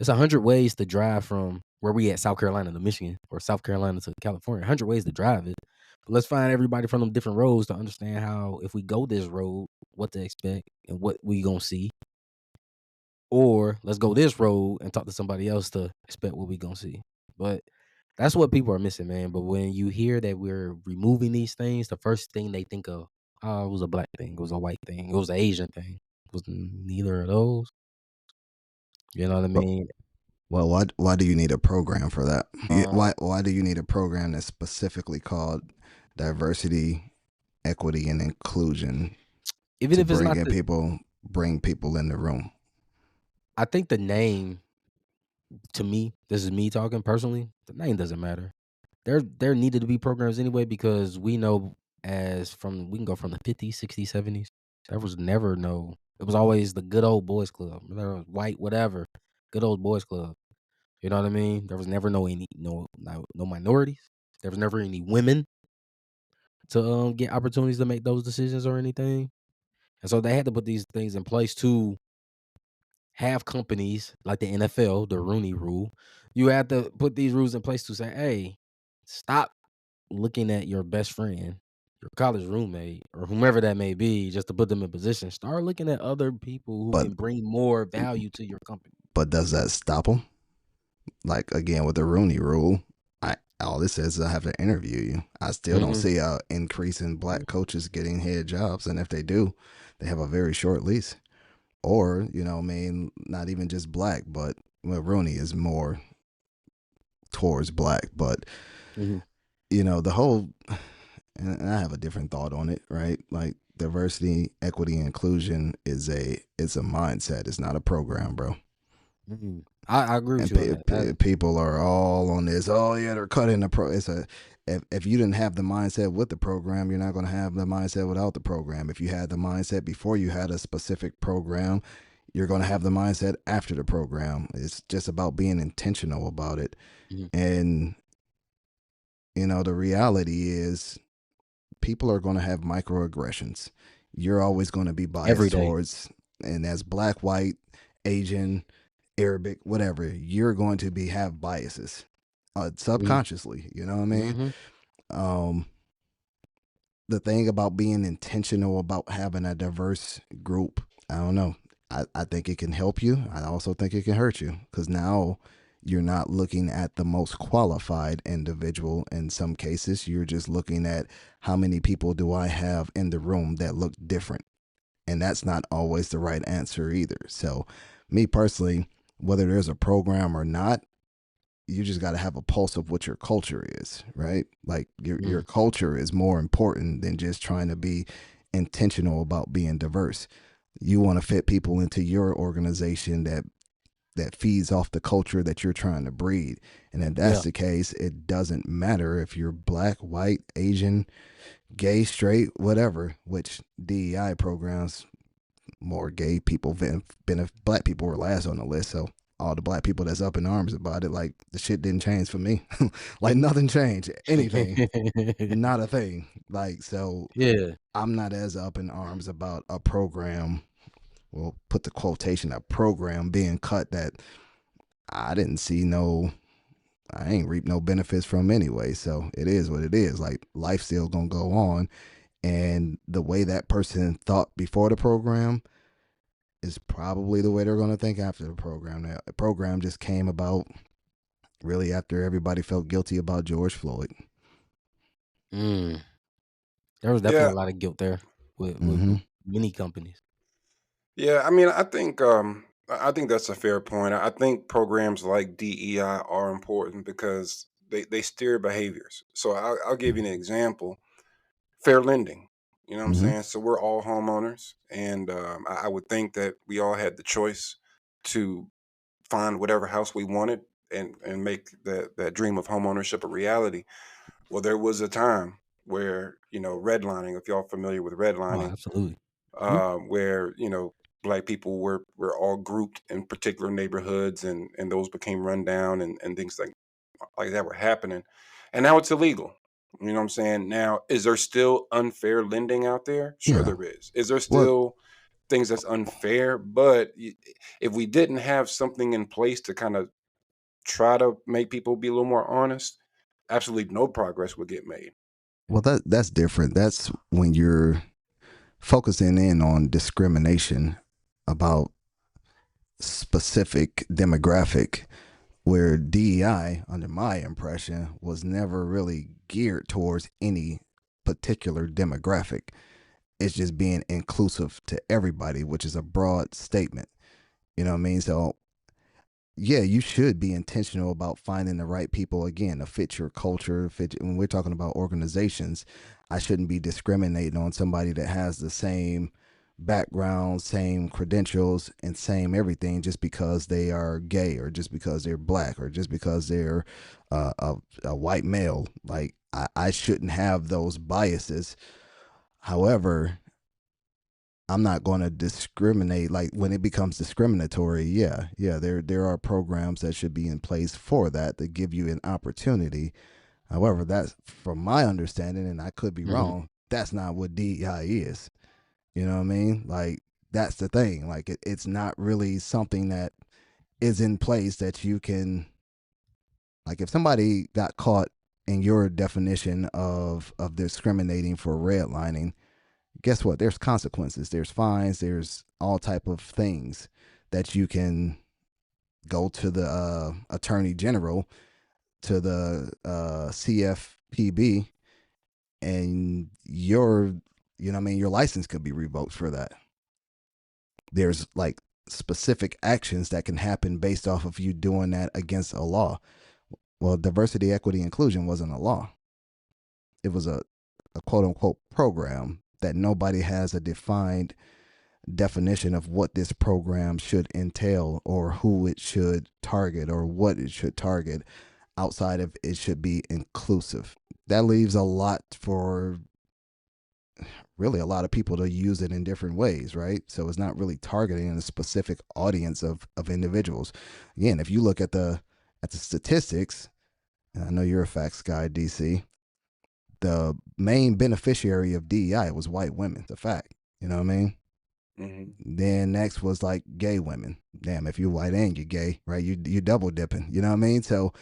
100 ways to drive from where we at, South Carolina to Michigan, or South Carolina to California. 100 ways to drive it. But let's find everybody from them different roads to understand how, if we go this road, what to expect and what we gonna see. Or let's go this road and talk to somebody else to expect what we gonna see. But that's what people are missing, man. But when you hear that we're removing these things, the first thing they think of, oh, it was a black thing, it was a white thing, it was an Asian thing. It was neither of those. You know what I Well, mean? well, why do you need a program for that? Um, Why do you need a program that's specifically called diversity, equity, and inclusion even to if it's not the, bring people in the room? I think the name, to me, this is me talking personally, the name doesn't matter. There needed to be programs anyway, because we know, we can go from the 50s, 60s, 70s. There was never no, it was always the good old boys club. There was white, whatever, good old boys club. You know what I mean? There was never no minorities. There was never any women to get opportunities to make those decisions or anything. And so they had to put these things in place to have companies like the NFL, the Rooney Rule. You have to put these rules in place to say, hey, stop looking at your best friend, your college roommate, or whomever that may be, just to put them in position. Start looking at other people who But can bring more value to your company. but does that stop them? Like again with the Rooney Rule, I all it says is I have to interview you. I still don't Mhm. see a increase in black coaches getting head jobs, and if they do, they have a very short lease. Or I mean, not even just black, but well, Rooney is more towards black, but Mhm. the whole, and I have a different thought on it, right? Like diversity, equity, inclusion it's a mindset. It's not a program, bro. Mhm. I agree with And you on that. people are all on this. Oh yeah, they're cutting the pro. It's a if you didn't have the mindset with the program, you're not going to have the mindset without the program. If you had the mindset before you had a specific program, you're going to have the mindset after the program. It's just about being intentional about it. Mhm. And the reality is people are going to have microaggressions. You're always going to be Every biased day. towards, and as black, white, Asian, Arabic, whatever, you're going to have biases Mhm. subconsciously. You know what I mean? Mhm. Um, the thing about being intentional about having a diverse group, I don't know. I think it can help you. I also think it can hurt you because now you're not looking at the most qualified individual in some cases. You're just looking at how many people do I have in the room that look different. And that's not always the right answer either. So, me personally, whether there's a program or not, you just got to have a pulse of what your culture is, right? Like your Mhm. culture is more important than just trying to be intentional about being diverse. You want to fit people into your organization that feeds off the culture that you're trying to breed. And if that's Yeah. the case, it doesn't matter if you're black, white, Asian, gay, straight, whatever, which DEI programs more gay people than black people were last on the list. So all the black people that's up in arms about it, like the shit didn't change for me. Like nothing changed. Anything. Not a thing. Like so Yeah. I'm not as up in arms about a program, well, put the quotation, a program being cut that I didn't see I ain't reap no benefits from anyway. So it is what it is. Like life still gonna go on. And the way that person thought before the program is probably the way they're going to think after the program. Now, the program just came about really after everybody felt guilty about George Floyd. Mm. There was definitely Yeah, a lot of guilt there with Hmm. many companies. yeah. I mean, I think that's a fair point. I think programs like DEI are important because they steer behaviors. So I'll give you an example. Fair lending. You know what I'm Hmm. saying? So we're all homeowners, and I would think that we all had the choice to find whatever house we wanted and make that dream of homeownership a reality. Well, there was a time where redlining, if y'all familiar with Oh, redlining, absolutely. Mhm. where black people were all grouped in particular neighborhoods, and those became rundown, and things like that were happening, and now it's illegal. You know what I'm saying? Now, is there still unfair lending out there? Sure, Yeah. there is. Is there Well, still things that's unfair? But if we didn't have something in place to kind of try to make people be a little more honest, absolutely no progress would get made. that's different. That's when you're focusing in on discrimination about specific demographic, where DEI, under my impression, was never really geared towards any particular demographic. It's just being inclusive to everybody, which is a broad statement. You know what I mean? So yeah, you should be intentional about finding the right people again to fit your culture. When we're talking about organizations, I shouldn't be discriminating on somebody that has the same background, same credentials, and same everything just because they are gay or just because they're black or just because they're a white male. Like I shouldn't have those biases. However, I'm not going to discriminate. Like when it becomes discriminatory, yeah, there are programs that should be in place for that to give you an opportunity. However, that's from my understanding, and I could be Mhm. wrong. That's not what DEI is. You know what I mean? Like that's the thing. Like it's not really something that is in place that you can. Like if somebody got caught in your definition of discriminating for redlining, guess what? There's consequences. There's fines. There's all type of things that you can go to the attorney general, to the CFPB, and you know what I mean, your license could be revoked for that. There's like specific actions that can happen based off of you doing that against a law. Well, diversity, equity, inclusion wasn't a law. It was a quote unquote program that nobody has a defined definition of what this program should entail or who it should target or what it should target outside of it should be inclusive. That leaves a lot for really a lot of people to use it in different ways, right? So it's not really targeting a specific audience of individuals. Again, if you look at the statistics, and I know you're a facts guy, DC, the main beneficiary of DEI was white women. It's a fact. You know what I mean? Hmm. Then next was like gay women. Damn, if you're white and you're gay, right? You double dipping. You know what I mean? So,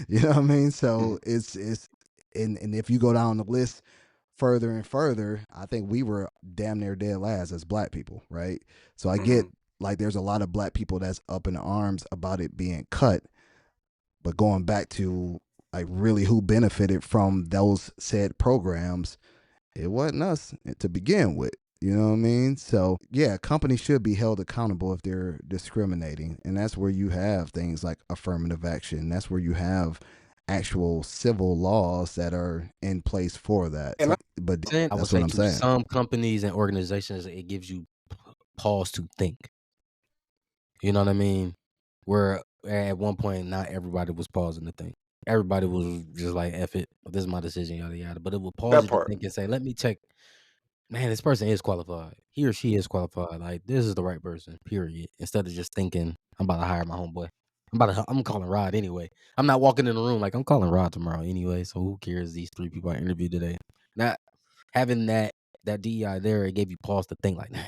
you know what I mean? So it's and if you go down the list further and further, I think we were damn near dead last as black people, right? So I get Hmm. like there's a lot of black people that's up in arms about it being cut, but going back to like really who benefited from those said programs, it wasn't us to begin with. You know what I mean? So yeah, companies should be held accountable if they're discriminating, and that's where you have things like affirmative action. That's where you have actual civil laws that are in place for that. And But Saying I would that's what say I'm to saying. some companies and organizations, it gives you pause to think. You know what I mean? Where at one point, not everybody was pausing to think. Everybody was just like, "F it, this is my decision, yada yada." But it will pause that you to part. think and say, "Let me check. Man, this person is qualified. He or she is qualified. Like this is the right person. Period." Instead of just thinking, "I'm about to hire my homeboy. I'm calling Rod anyway. I'm not walking in the room like I'm calling Rod tomorrow anyway. So who cares? These 3 people I interviewed today. Not having that DEI there, it gave you pause to think like, "Nah,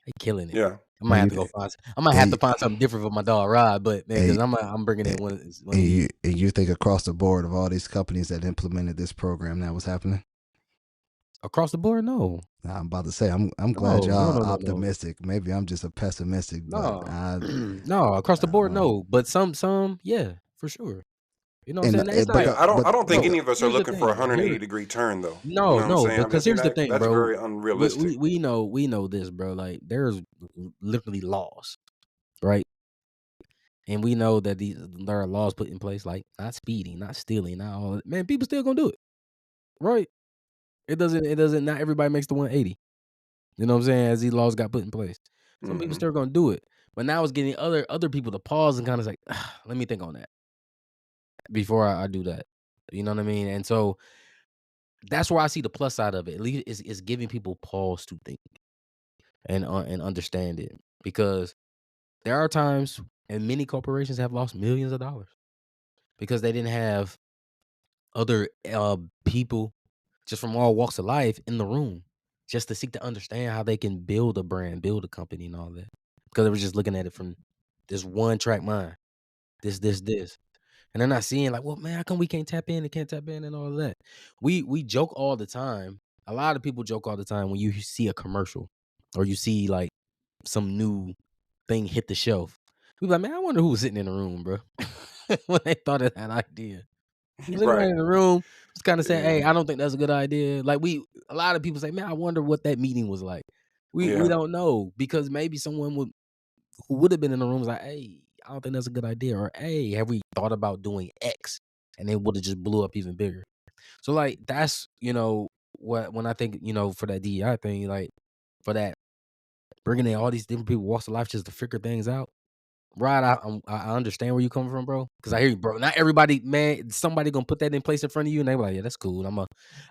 they killing it." Yeah. I might And have you to go find. I might have and, to find something different for my dog Rod, but man, because and, I'm bringing in one of you these and you think across the board of all these companies that implemented this program that was happening. across the board. No, I'm about to say I'm glad no, no, y'all no, no, no. optimistic. Maybe I'm just a pessimistic, but No, no, across the board, uh, no. But some, yeah, for sure. You know what I'm saying? It's but not, Yeah, I don't think bro. any of us are Here's the looking for a thing. 180-degree turn, though. You No, know what I'm no, saying? I'm because just saying here's the thing, that's bro. very unrealistic. We know this, bro. Like there's literally laws, right? And we know that there are laws put in place, like not speeding, not stealing, not all that. Man, people still gonna do it, right? It doesn't. Not everybody makes the 180. You know what I'm saying? As these laws got put in place, some people Hmm. still gonna do it. But now it's getting other people to pause and kind of like, let me think on that before I do that. You know what I mean? And so that's where I see the plus side of it. At least it's giving people pause to think and understand it, because there are times and many corporations have lost millions of dollars because they didn't have other people just from all walks of life in the room just to seek to understand how they can build a brand, build a company, and all that, because they were just looking at it from this one track mind, this. And they're not seeing like, well, man, how come we can't tap in and can't tap in and all of that? We joke all the time. A lot of people joke all the time when you see a commercial or you see like some new thing hit the shelf. We be like, man, I wonder who was sitting in the room, bro, when they thought of that idea. Was anybody Right. in the room just kind of saying, Yeah. hey, I don't think that's a good idea? Like a lot of people say, man, I wonder what that meeting was like. We Yeah. don't know, because maybe someone who would have been in the room was like, hey, I don't think that's a good idea. Or, hey, have we thought about doing X? And it would have just blew up even bigger. So, like, that's, when I think, for that DEI thing, like, for that, bringing in all these different people, walks of life just to figure things out. Right, I understand where you coming from, bro. Because I hear you, bro. Not everybody, man. Somebody gonna put that in place in front of you, and they be like, "Yeah, that's cool."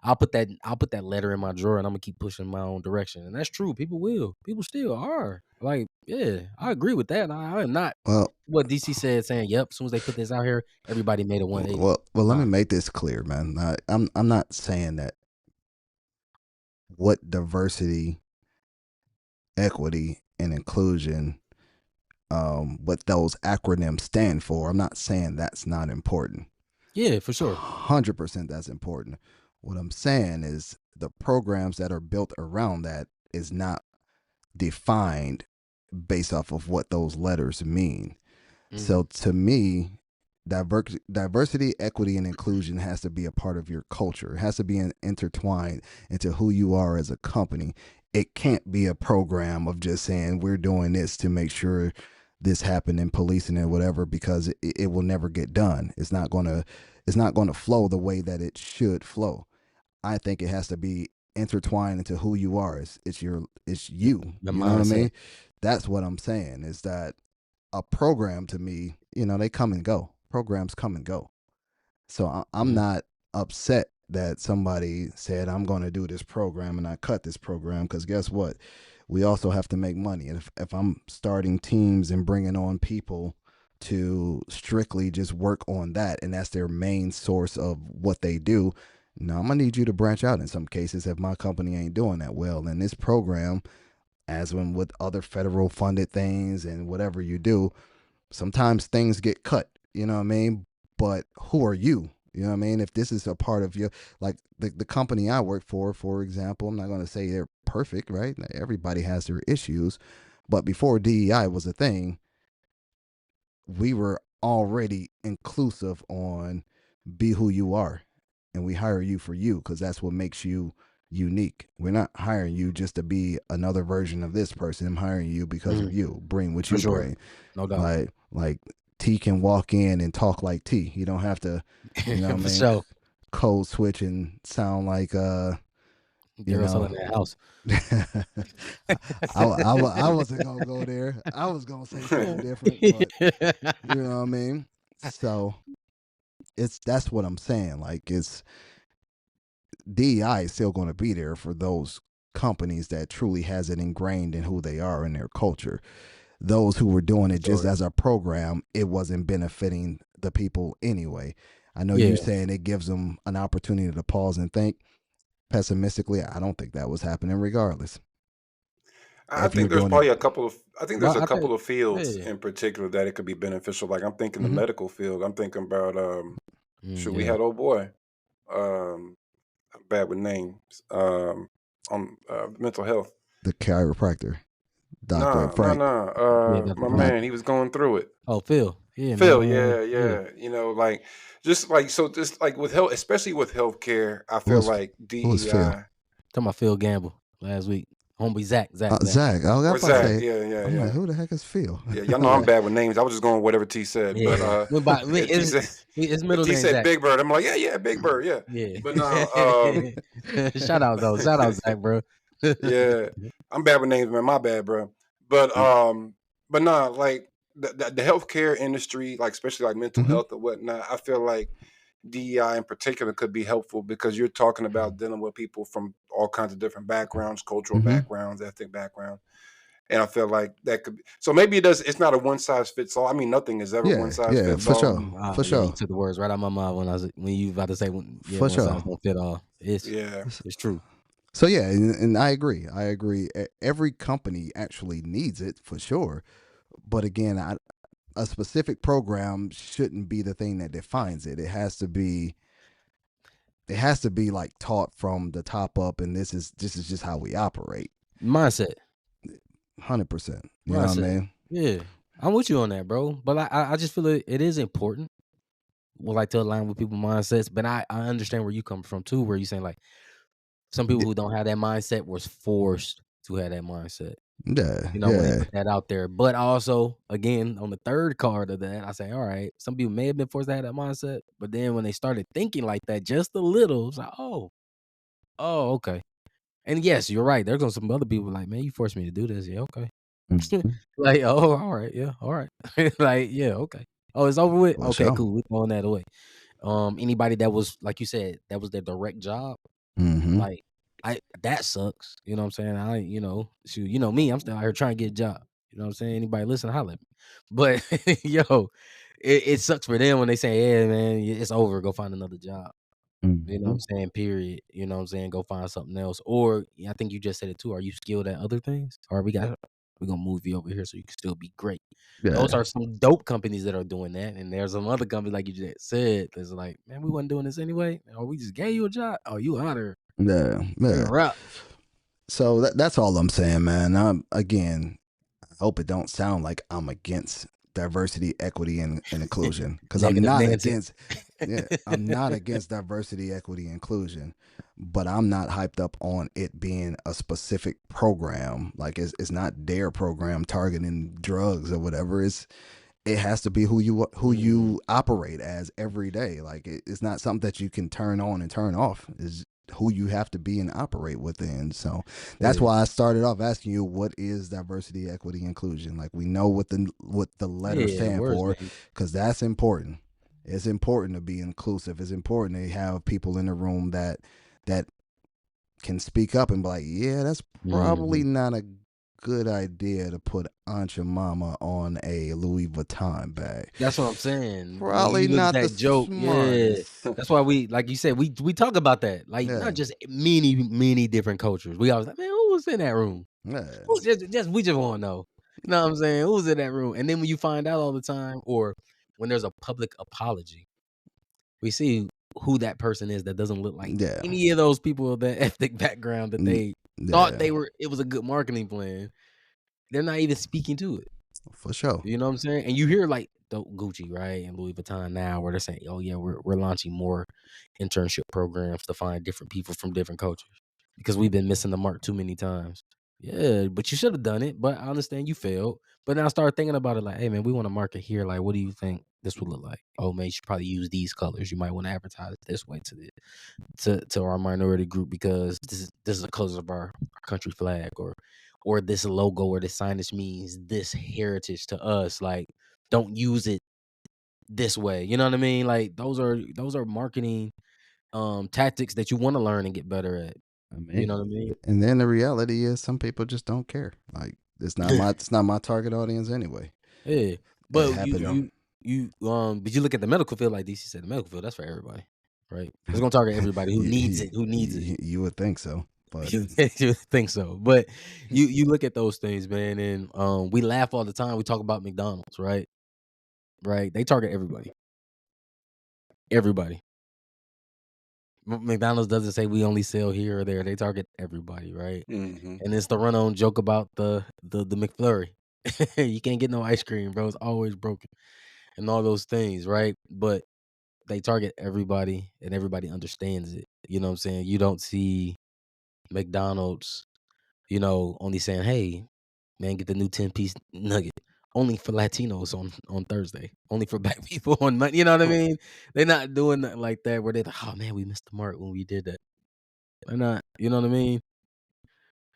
I'll put that letter in my drawer, and I'm gonna keep pushing my own direction. And that's true. People will. People still are. Like, yeah, I agree with that. I am not well, what DC said, saying, "Yep." As soon as they put this out here, everybody made a 180. let me Nah. make this clear, man. I'm not saying that what diversity, equity, and inclusion, what those acronyms stand for. I'm not saying that's not important. Yeah, for sure. 100% that's important. What I'm saying is the programs that are built around that is not defined based off of what those letters mean. Hmm. So to me, diversity, equity, and inclusion has to be a part of your culture. It has to be intertwined into who you are as a company. It can't be a program of just saying we're doing this to make sure this happened in policing and whatever, because it will never get done. It's not going to flow the way that it should flow. I think it has to be intertwined into who you are. It's you. The You know what I mindset. mean? That's what I'm saying, is that a program to me, they come and go. Programs come and go. So I'm Hmm. not upset that somebody said, I'm going to do this program and I cut this program, because guess what? We also have to make money. And if I'm starting teams and bringing on people to strictly just work on that, and that's their main source of what they do, now I'm going to need you to branch out in some cases if my company ain't doing that well. And this program, as when with other federal funded things and whatever you do, sometimes things get cut, you know what I mean? But who are you? You know what I mean? If this is a part of your, like the company I work for example, I'm not going to say they're perfect, right? Everybody has their issues. But before DEI was a thing, we were already inclusive on be who you are. And we hire you for you, because that's what makes you unique. We're not hiring you just to be another version of this person. I'm hiring you because Hmm. of you. Bring what For you sure. bring. No doubt. Like T can walk in and talk like T. You don't have to, what I For mean, sure. code switch and sound like you Girl know. selling that house. I wasn't gonna go there. I was gonna say something different, but you know what I mean. So that's what I'm saying. Like, it's DEI is still going to be there for those companies that truly has it ingrained in who they are in their culture. Those who were doing For it just sure. as a program, it wasn't benefiting the people anyway. I know you Yeah. saying it gives them an opportunity to pause and think. Pessimistically, I don't think that was happening regardless. I If you're think there's doing it, probably a couple of I think there's But a I think, couple of fields yeah. in particular that it could be beneficial. Like I'm thinking the hmm medical field. I'm thinking about shoot, we Yeah. had old boy. I'm bad with names. On mental health. the chiropractor, Dr. Nah, nah, Frank. nah. Yeah, Dr. My Frank. Doc, man, he was going through it. Oh, Phil. Yeah, Phil, man. yeah, Yeah. yeah. Like just like so, just like with health, especially with healthcare, I who feel was like who was Phil? DEI Talking about Phil Gamble last week. Homie Zach. Zach. I was or about to Zach. say. Yeah, yeah, I'm like, yeah. who the heck is Phil? Yeah, y'all know I'm bad with names. I was just going with whatever T said. But Yeah. Went by if T said his if middle T name said Zach. Big Bird, I'm like, yeah, Big Bird, yeah. Yeah. But no, Shout out though. Shout out Zach, bro. yeah, I'm bad with names, man. My bad, bro. But nah, like the healthcare industry, like especially like mental hmm health or whatnot, I feel like DEI in particular could be helpful because you're talking about dealing with people from all kinds of different backgrounds, cultural hmm backgrounds, ethnic backgrounds. And I feel like that could be so maybe it does it's not a one size fits all. I mean, nothing is ever one Yeah, size yeah, fits for all. sure, for Yeah, you sure, took the words right out of my mouth when you about to say for one size sure. don't fit all. Yeah. It's true. So yeah, and I agree. I agree. Every company actually needs it for sure. But again, a specific program shouldn't be the thing that defines it. It has to be like taught from the top up, and this is just how we operate. Mindset. 100%. You know what I Mindset. mean? Yeah. I'm with you on that, bro. But I just feel it is important. We like to align with people's mindsets. But I understand where you come from too, where you saying like some people Y- who don't have that mindset was forced to have that mindset. Yeah, You know, when they yeah, put that out there. But also, again, on the third card of that, I say, all right, some people may have been forced to have that mindset, but then when they started thinking like that just a little, it's like, okay. And yes, you're right. There's gonna some other people like, man, you forced me to do this. Yeah, okay. Mhm. Like, oh, all right, yeah, all right. Like, yeah, okay. Oh, it's over with. For Okay, sure. cool. We're throwing that away. Anybody that was like you said, that was their direct job. hmm Like, that sucks. You know what I'm saying? Shoot, you know me, I'm still out here trying to get a job. You know what I'm saying? Anybody listen, holla at me. But yo, it sucks for them when they say, yeah, man, it's over. Go find another job. You know what I'm hmm saying? Period. You know what I'm saying? Go find something else. Or I think you just said it too. Are you skilled at other things? Or we're gonna move you over here so you can still be great. Those Yeah, are some dope companies that are doing that. And there's some other companies like you just said that's like, man, we wasn't doing this anyway. Or we just gave you a job. Oh, you out here. yeah, You're yeah. a rep. So that's all I'm saying, man. Again, I hope it don't sound like I'm against diversity, equity, and inclusion because I'm Negative not Nancy. against. Yeah, I'm not against diversity, equity, inclusion, but I'm not hyped up on it being a specific program. Like it's not their program targeting drugs or whatever. It has to be who Mm, you operate as every day. Like it's not something that you can turn on and turn off. Is who you have to be and operate within. So that's yeah. why I started off asking you what is diversity, equity, inclusion. Like we know what the letters Yeah, the stand words, for, man. because that's important. It's important to be inclusive. It's important to have people in the room that can speak up and be like, yeah, that's probably Mhm. not a good idea to put Aunt your mama on a Louis Vuitton bag. That's what I'm saying. When Probably you look at not the that joke, yeah. smartest. That's why we, like you said, we talk about that. Like not Yeah, just many different cultures. We always like, man, who was in that room? yeah, Who just we just want to know. You know what I'm saying? Who's in that room? And then when you find out all the time, or when there's a public apology, we see who that person is that doesn't look like yeah, any of those people of that ethnic background that mm, they thought yeah, it was a good marketing plan. They're not even speaking to it. for sure. You know what I'm saying? And you hear like the Gucci, right, and Louis Vuitton now, where they're saying, "Oh yeah, we're launching more internship programs to find different people from different cultures because we've been missing the mark too many times." Yeah, but you should have done it. But I understand you failed. But now start thinking about it like, hey man, we want to market here. Like, what do you think this would look like? Oh man, you should probably use these colors. You might want to advertise it this way to our minority group because this is the colors of our country flag, or this logo or this signage means this heritage to us. Like, don't use it this way. You know what I mean? Like those are marketing tactics that you want to learn and get better at. I You mean, know what I mean? and then the reality is some people just don't care. Like it's not my target audience anyway. Yeah. It But happened. did you look at the medical field like DC said, the medical field, that's for everybody. Right? It's gonna target everybody who you, needs you, it, who needs it. you would think so, but You think so, but you look at those things, man, and we laugh all the time. We talk about McDonald's, right? Right? They target everybody, everybody. McDonald's doesn't say we only sell here or there. They target everybody, right? Mm-hmm. And it's the run-on joke about the McFlurry. You can't get no ice cream, bro. It's always broken, and all those things, right? But they target everybody, and everybody understands it. You know what I'm saying? You don't see McDonald's, only saying, "Hey, man, get the new 10-piece nugget." Only for Latinos on Thursday. Only for black people on Monday. You know what I mean? They're not doing that like that where they're like, "Oh man, we missed the mark when we did that." They're not. You know what I mean?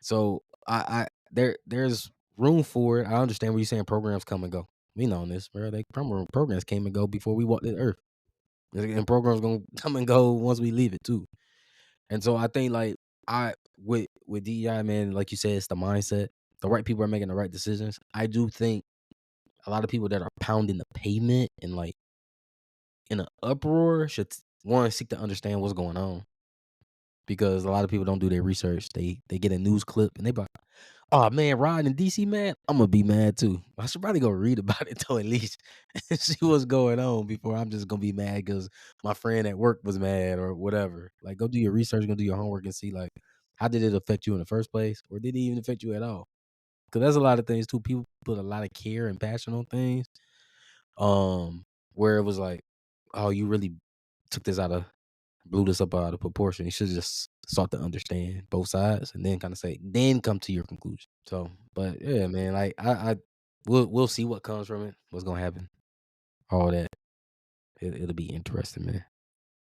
So there's room for it. I understand what you're saying. Programs come and go. We know this, bro. Programs came and go before we walked the earth, and programs gonna come and go once we leave it too. And so I think like I with DEI, man, like you said, it's the mindset. The right people are making the right decisions. I do think a lot of people that are pounding the pavement and like in an uproar should one seek to understand what's going on, because a lot of people don't do their research. They get a news clip and they be like, "Oh man, Rod in DC, man, I'm gonna be mad too." I should probably go read about it though, at least and see what's going on before I'm just gonna be mad because my friend at work was mad or whatever. Like, go do your research, go do your homework, and see like how did it affect you in the first place, or did it even affect you at all? Because there's a lot of things too. People put a lot of care and passion on things, where it was like, "Oh, you really took this blew this up out of proportion." You should have just sought to understand both sides and then kind of then come to your conclusion. So, but yeah, man, like we'll see what comes from it, what's gonna happen, all that. It'll be interesting, man.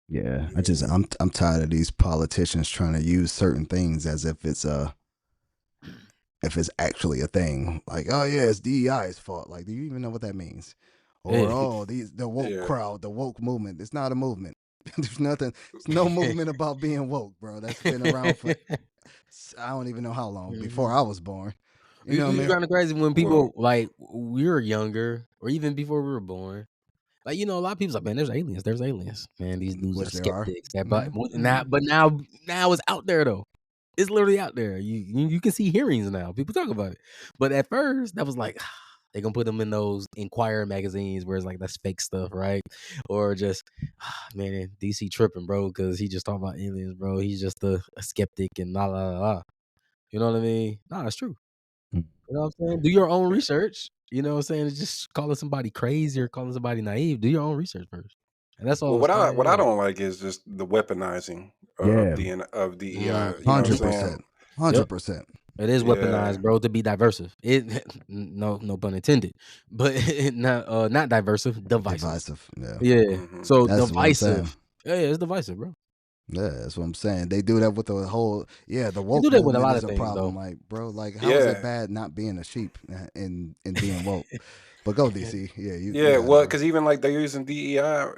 Yeah, Yeah. I'm tired of these politicians trying to use certain things as if it's actually a thing. Like, oh yeah, it's DEI's fault. Like, do you even know what that means? Or Yeah, oh, the woke Yeah. crowd, the woke movement. It's not a movement. There's nothing. There's no movement about being woke, bro. That's been around for I don't even know how long before Mhm. I was born. You know what I It's mean? kind of crazy when Well, people like we were younger, or even before we were born. Like, a lot of people's like, "Man, there's aliens. There's aliens." Man, these dudes are Which there are. skeptics. That Hmm. but now it's out there though. It's literally out there. You can see hearings now. People talk about it. But at first, that was like they gonna put them in those Inquirer magazines where it's like that's fake stuff, right? Or just man, DC tripping, bro, because he just talking about aliens, bro. He's just a skeptic and la. You know what I mean? Nah, it's true. You know what I'm saying? Do your own yeah. research. You know what I'm saying? It's just calling somebody crazy or calling somebody naive. Do your own research first. And that's Well, all what I started. don't like is just the weaponizing of Yeah, of Mm, DEI. You know what I'm 100%, saying? yep. 100%. It is Yeah. weaponized, bro, to be diversive. It no pun intended, but not divisive, divisive. Divisive. Yeah, Yeah. Hmm. So that's what I'm saying. divisive. Yeah, it's divisive, bro. Yeah, that's what I'm saying. They do that with the whole, yeah, the They do woke that with a movement lot is of a things, problem. though. Like, bro, like, how is it Yeah. bad not being a sheep and being woke? But go, DC. Yeah, you Yeah. got it, Well, bro. because even like they're using DEI.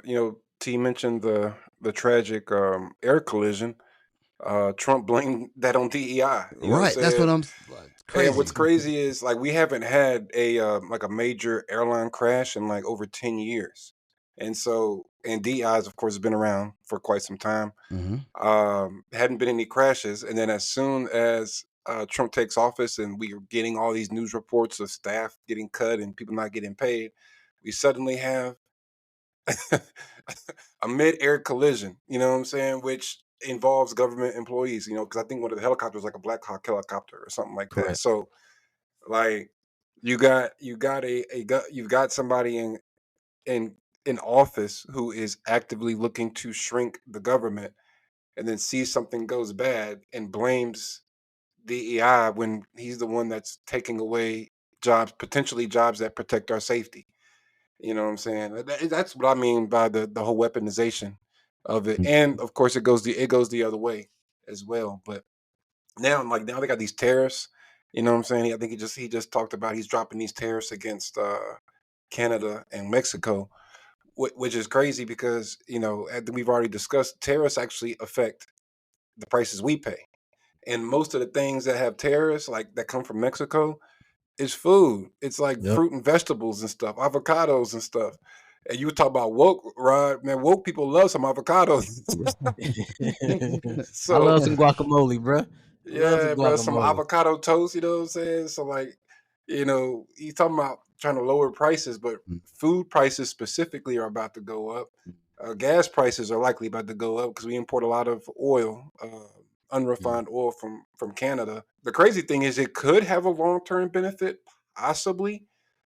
T mentioned the tragic air collision. Trump blamed that on DEI. You know what I'm Right. That's what saying? like, And what's crazy. crazy is like we haven't had a like a major airline crash in like over 10 years, and DIs of course has been around for quite some time. Hmm. Hadn't been any crashes, and then as soon as Trump takes office, and we are getting all these news reports of staff getting cut and people not getting paid, we suddenly have a mid-air collision. You know what I'm saying? Which involves government employees. Because I think one of the helicopters like a Black Hawk helicopter or something like that. Correct. So like you've got somebody in in office who is actively looking to shrink the government, and then sees something goes bad and blames DEI when he's the one that's taking away jobs, potentially jobs that protect our safety. You know what I'm saying? That's what I mean by the whole weaponization of it. And of course it goes the other way as well. But now they got these tariffs. You know what I'm saying? I think he just talked about he's dropping these tariffs against Canada and Mexico, which is crazy because we've already discussed tariffs actually affect the prices we pay, and most of the things that have tariffs like that come from Mexico is food. It's like Yep. fruit and vegetables and stuff, avocados and stuff. And you talk about woke, Rod, man. Woke people love some avocados. I So love some guacamole, bruh. Love some yeah, bro, some guacamole. avocado toast. You know what I'm saying? So like, he's talking about trying to lower prices, but food prices specifically are about to go up. gas prices are likely about to go up because we import a lot of oil, Mm, unrefined oil from Canada. The crazy thing is, it could have a long term benefit, possibly,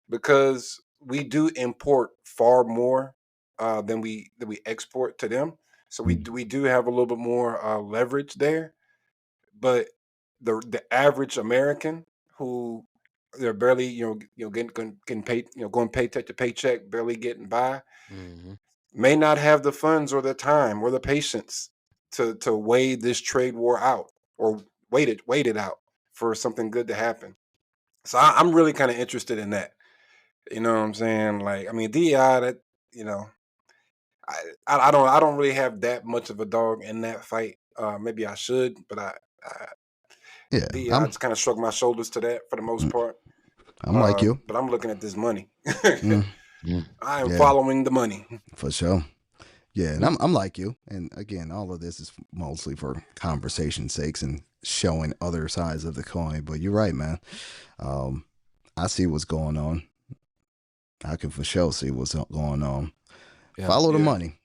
because we do import far more than we export to them. So we do have a little bit more leverage there. But the average American who they're barely getting paid, going paycheck to paycheck, barely getting by, mhm, may not have the funds or the time or the patience to weigh this trade war out, or wait it out for something good to happen. So I'm really kind of interested in that. You know what I'm saying? Like, I mean, DEI, that, you know, I I don't really have that much of a dog in that fight. Maybe I should, but I Yeah, DEI, just kind of shrug my shoulders to that for the most mm, part. I'm like you. But I'm looking at this money. Mm, mm, I am yeah, following the money. for sure. Yeah, and mm, I'm like you. And again, all of this is mostly for conversation sakes and showing other sides of the coin. But you're right, man. Um, I see what's going on. I can for sure see what's going on. yeah. Follow the Yeah, money.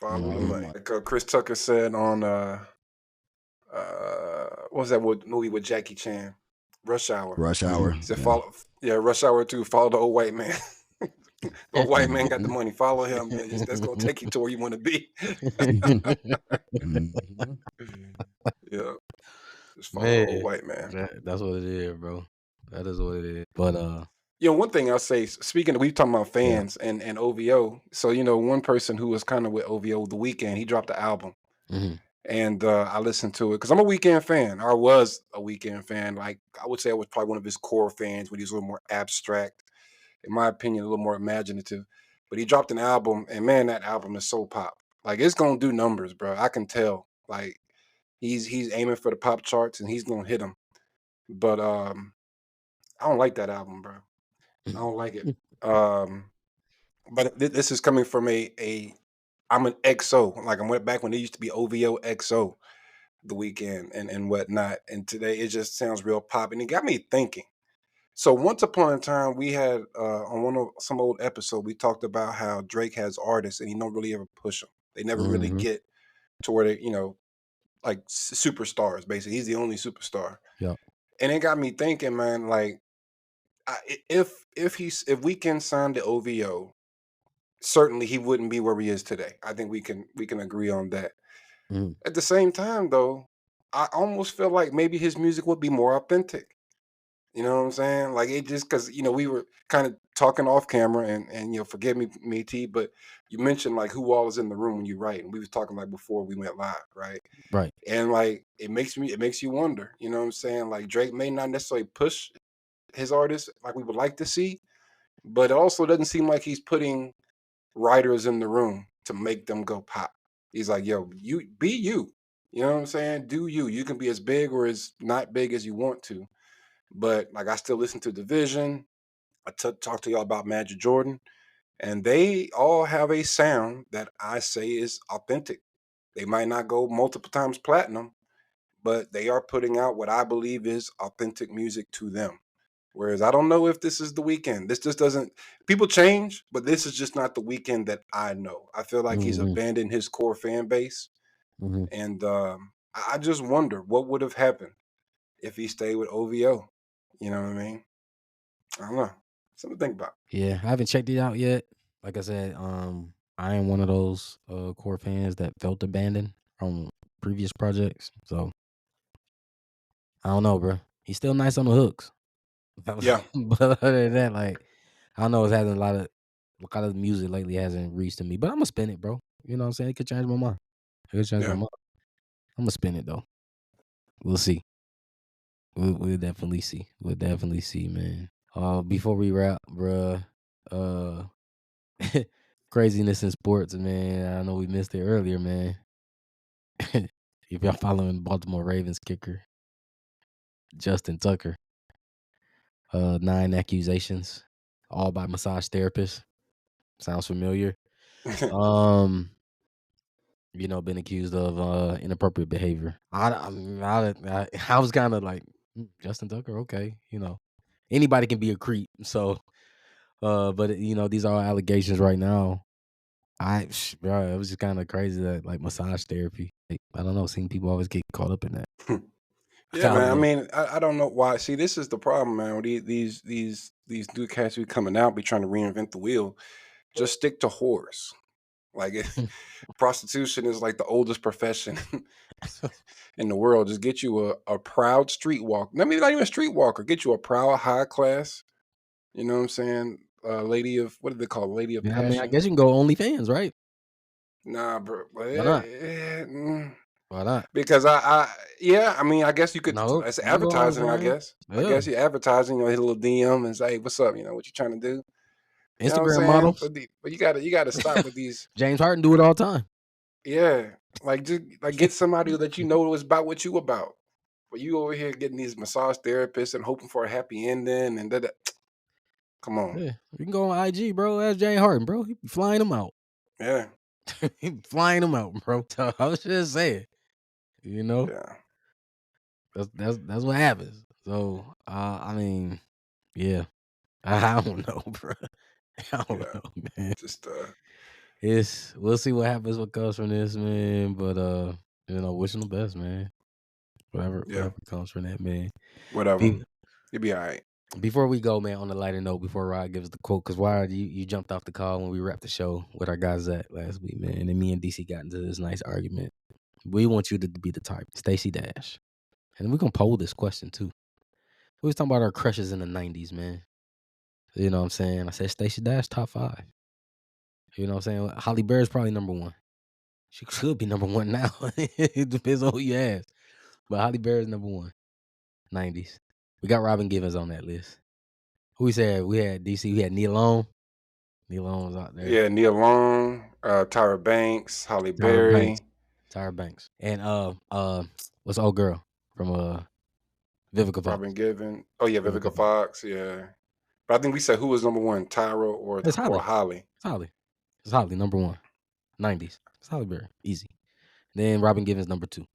follow the Mhm, money. Like Chris Tucker said on what was that movie with Jackie Chan? Rush Hour. Rush mhm. hour. He said, Yeah. "Follow, yeah, Rush Hour 2. Follow the old white man. The old white man got the Hmm. money. Follow him. That's gonna take you to where you want to be. Hmm. Yeah, just follow the old Man, white man." that's what it is, bro. That is what it is. But One thing I'll say, speaking of, we talking about yeah. fans and OVO. So, one person who was kind of with OVO, The Weeknd, he dropped the album. Mhm, And I listened to it because I'm a Weeknd fan. I was a Weeknd fan. Like, I would say I was probably one of his core fans when he was a little more abstract, in my opinion, a little more imaginative. But he dropped an album, and man, that album is so pop. Like, it's gonna do numbers, bro. I can tell. Like, he's aiming for the pop charts, and he's gonna hit them. But I don't like that album, bro. I don't like it. mhm, Um, but this is coming from a I'm an XO. Like, I went back when it used to be OVO XO, The Weekend and whatnot. And today it just sounds real pop. And it got me thinking. So once upon a time, we had on some old episode, we talked about how Drake has artists and he don't really ever push them. They never really mhm. get to where they, like superstars. Basically, he's the only superstar. Yep. And it got me thinking, man. Like, if Weekend signed to OVO, certainly he wouldn't be where he is today. I think we can agree on that. Mhm, At the same time, though, I almost feel like maybe his music would be more authentic. You know what I'm saying? Like, it just because we were kind of talking off camera, and forgive me, T, but you mentioned like who all is in the room when you write, and we was talking like before we went live, right? right. And like it makes you wonder. You know what I'm saying? Like, Drake may not necessarily push his artists like we would like to see, but it also doesn't seem like he's putting writers in the room to make them go pop. He's like, yo, you be you. You know what I'm saying? Do you. You can be as big or as not big as you want to. But like, I still listen to Division. Talk to y'all about Magic Jordan. And they all have a sound that I say is authentic. They might not go multiple times platinum, but they are putting out what I believe is authentic music to them. Whereas I don't know if this is the Weekend. This just doesn't. People change, but this is just not the Weekend that I know. I feel like he's Mhm, abandoned his core fan base, mhm. and I just wonder what would have happened if he stayed with OVO. You know what I mean? I don't know. Something to think about. Yeah, I haven't checked it out yet. Like I said, I am one of those core fans that felt abandoned from previous projects. So I don't know, bro. He's still nice on the hooks. Yeah, But other than that, like, I don't know, it's having a lot of music lately hasn't reached to me. But I'm gonna spin it, bro. You know what I'm saying? It could change my mind. It could change my yeah. mind. I'm gonna spin it though. We'll see. We'll definitely see. We'll definitely see, man. Before we wrap, bruh, uh craziness in sports, man. I know we missed it earlier, man. If y'all following Baltimore Ravens kicker, Justin Tucker, 9 accusations, all by massage therapists. Sounds familiar. Um, been accused of inappropriate behavior. I was kind of like, Justin Tucker, okay, anybody can be a creep. So, but these are all allegations right now. Bro, it was just kind of crazy that like massage therapy. Like, I don't know, seeing people always get caught up in that. Yeah, I man. don't I know. mean, I don't know why. See, this is the problem, man. These new cats be coming out, be trying to reinvent the wheel. Just stick to whores. Like prostitution is like the oldest profession in the world. Just get you a proud streetwalker. Maybe not even a streetwalker. Get you a proud high class. You know what I'm saying? Lady of what do they call it? Lady of Yeah, I mean, I passion? guess you can go OnlyFans, right? Nah, bro. Why not? Mm. Why not? Because yeah, I mean, I guess you could. No, It's you can go advertising. I OnlyFans. guess. I Yeah, guess you're advertising. You know, hit a little DM and say, hey, "What's up? You know, what you trying to do?" You know what I'm Instagram saying? models. But you gotta stop with these. James Harden do it all the time. Yeah, like just like get somebody that you know is about what you about. But you over here getting these massage therapists and hoping for a happy ending and that. Come on, Yeah, you can go on IG, bro. Ask James Harden, bro. He be flying them out. yeah, He be flying them out, bro. So I was just saying, you know, yeah, that's what happens. So I mean, yeah, I don't know, bro. I don't yeah. know, man. Just We'll see what happens, what comes from this, man. But wishing the best, man. yeah, Whatever comes from that, man. whatever. Be, You'll be all right. Before we go, man, on a lighter note, before Rod gives the quote, because Rod, you jumped off the call when we wrapped the show with our guys at last week, man. And me and DC got into this nice argument. We want you to be the type, Stacey Dash. And we're gonna poll this question too. We was talking about our crushes in the 90s, man. You know what I'm saying? I said Stacey Dash, top 5. You know what I'm saying? Holly Berry is probably number 1. She could be number 1 now. It depends on who you ask. But Holly Berry is number 1. 90s. We got Robin Givens on that list. Who we said? We had DC. We had Neil Long. Neil Long was out there. Yeah, Neil Long, Tyra Banks, Holly Tyra Banks. Berry, Tyra Banks. And what's the old girl from Vivica Fox? Robin Given. Oh yeah, Vivica Vivica Fox. Fox. Yeah, but I think we said who was number one, Tyra It's or Holly. Holly. It's Holly. It's Holly, number 1. 90s. It's Holly Berry. Easy. Then Robin Givens, number 2.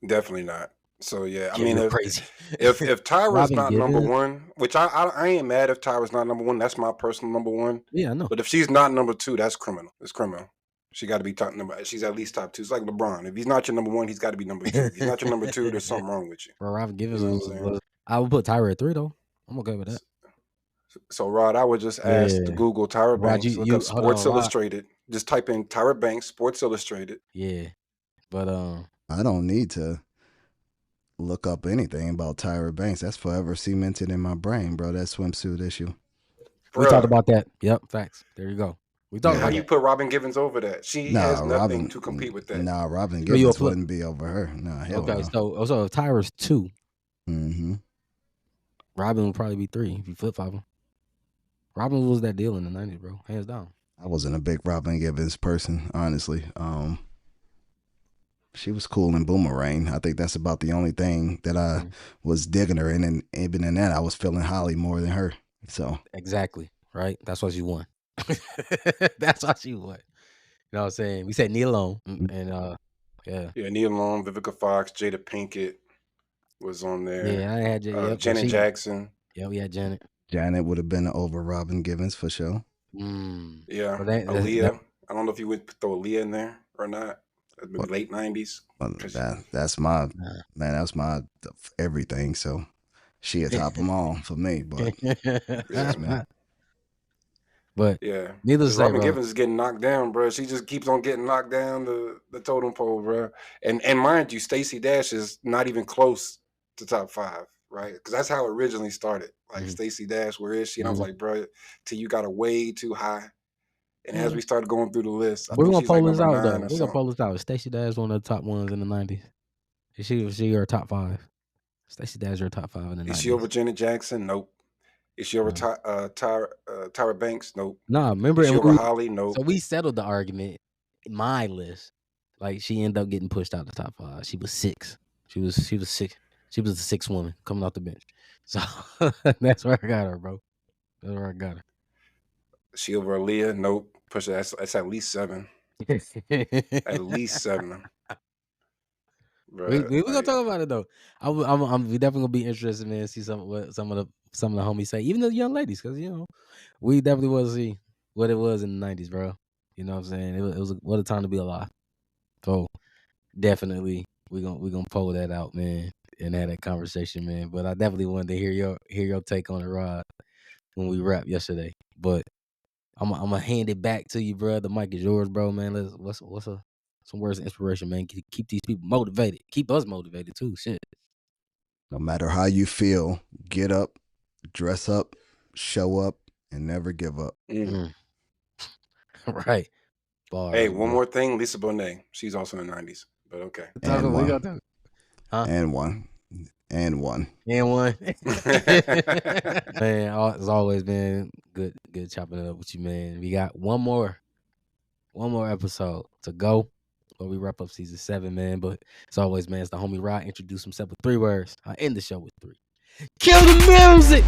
Definitely not. So yeah, I Yeah, mean you're crazy. if Tyra's Robin not number Givens? one, which I ain't mad if Tyra's not number one. That's my personal number one. Yeah, I know. But if she's not number two, that's criminal. It's criminal. She got to be top number. She's at least top two. It's like LeBron. If he's not your number one, he's got to be number two. If he's not your number two, there's something wrong with you. Bro, Robin You Givens know what I'm saying? I would put Tyra at 3 though. I'm okay with that. So Rod, I would just ask to Yeah. Google Tyra Rod, Banks. Look up hold on, Sports Rod. Illustrated. Just type in Tyra Banks, Sports Illustrated. Yeah. But I don't need to look up anything about Tyra Banks. That's forever cemented in my brain, bro. That swimsuit issue. we talked Bruh, about that. Yep, facts. There you go. We talked how about you that. put Robin Givens over that? She has nothing Robin. to compete with that. Nah, Robin So you a Givens flip. wouldn't be over her. Nah, hell Okay, no. so if Tyra's 2, Mm-hmm. Robin would probably be 3 if you flip flop them. Robin was that deal in the 90s, bro. Hands down. I wasn't a big Robin Givens person, honestly. She was cool in Boomerang. I think that's about the only thing that I was digging her in, and even in that, I was feeling Holly more than her. So Exactly. Right? That's why she won. That's why she won. You know what I'm saying? We said Neil Long and yeah. Yeah, Neil Long, Vivica Fox, Jada Pinkett was on there. Yeah, I had Janet Jackson. Yeah, we had Janet. Janet would have been over Robin Givens for sure. Yeah, Well, Aaliyah. I don't know if you would throw Aaliyah in there or not. Maybe late 90s. Well, that's my man. That's my everything. So she atop them all for me. But that's me. But yeah, needless to say, Robin bro. Givens is getting knocked down, bro. She just keeps on getting knocked down the totem pole, bro. And mind you, Stacey Dash is not even close to top 5, right? Because that's how it originally started. Like Stacey Dash, where is she? And I was like, bro, you got her way too high. And as we started going through the list, I We're think gonna she's like pull this number out 9 though. or We're gonna something. pull this out. Stacey Dash one of the top ones in the 90s. Is she her top 5? Stacey Dash her top 5 in the 90s. Is she over Janet Jackson? Nope. Is she over Tyra Banks? Nope. Nah, remember, Is she over Holly? Nope. So we settled the argument. My list, like she ended up getting pushed out the top 5. She was 6. She was 6. She was the 6th woman coming off the bench. So that's where I got her, bro. That's where I got her. She over Aaliyah? Nope. Push it. That's at least 7. At least 7. We gonna talk about it though. We definitely gonna be interested, man. See what some of the homies say, even the young ladies, because we definitely want to see what it was in the 90s, bro. You know what I'm saying? It was what a time to be alive. So definitely we gonna pull that out, man, and have that conversation, man. But I definitely wanted to hear your take on it, Rod, when we wrapped yesterday. But I'm gonna hand it back to you, bro. The mic is yours, bro, man. Some words of inspiration, man. Keep these people motivated. Keep us motivated too. Shit. No matter how you feel, get up, dress up, show up, and never give up. Mm. Right. Hey, Bars, one boy. more thing. Lisa Bonet. She's also in the 90s, but okay. And We one. got that. Huh? And one. And one. And one. Man, as always, man, good chopping it up with you, man. We got one more episode to go before we wrap up season 7, man. But as always, man, it's the homie Rod. Introduce himself with 3 words. I end the show with 3. Kill the music!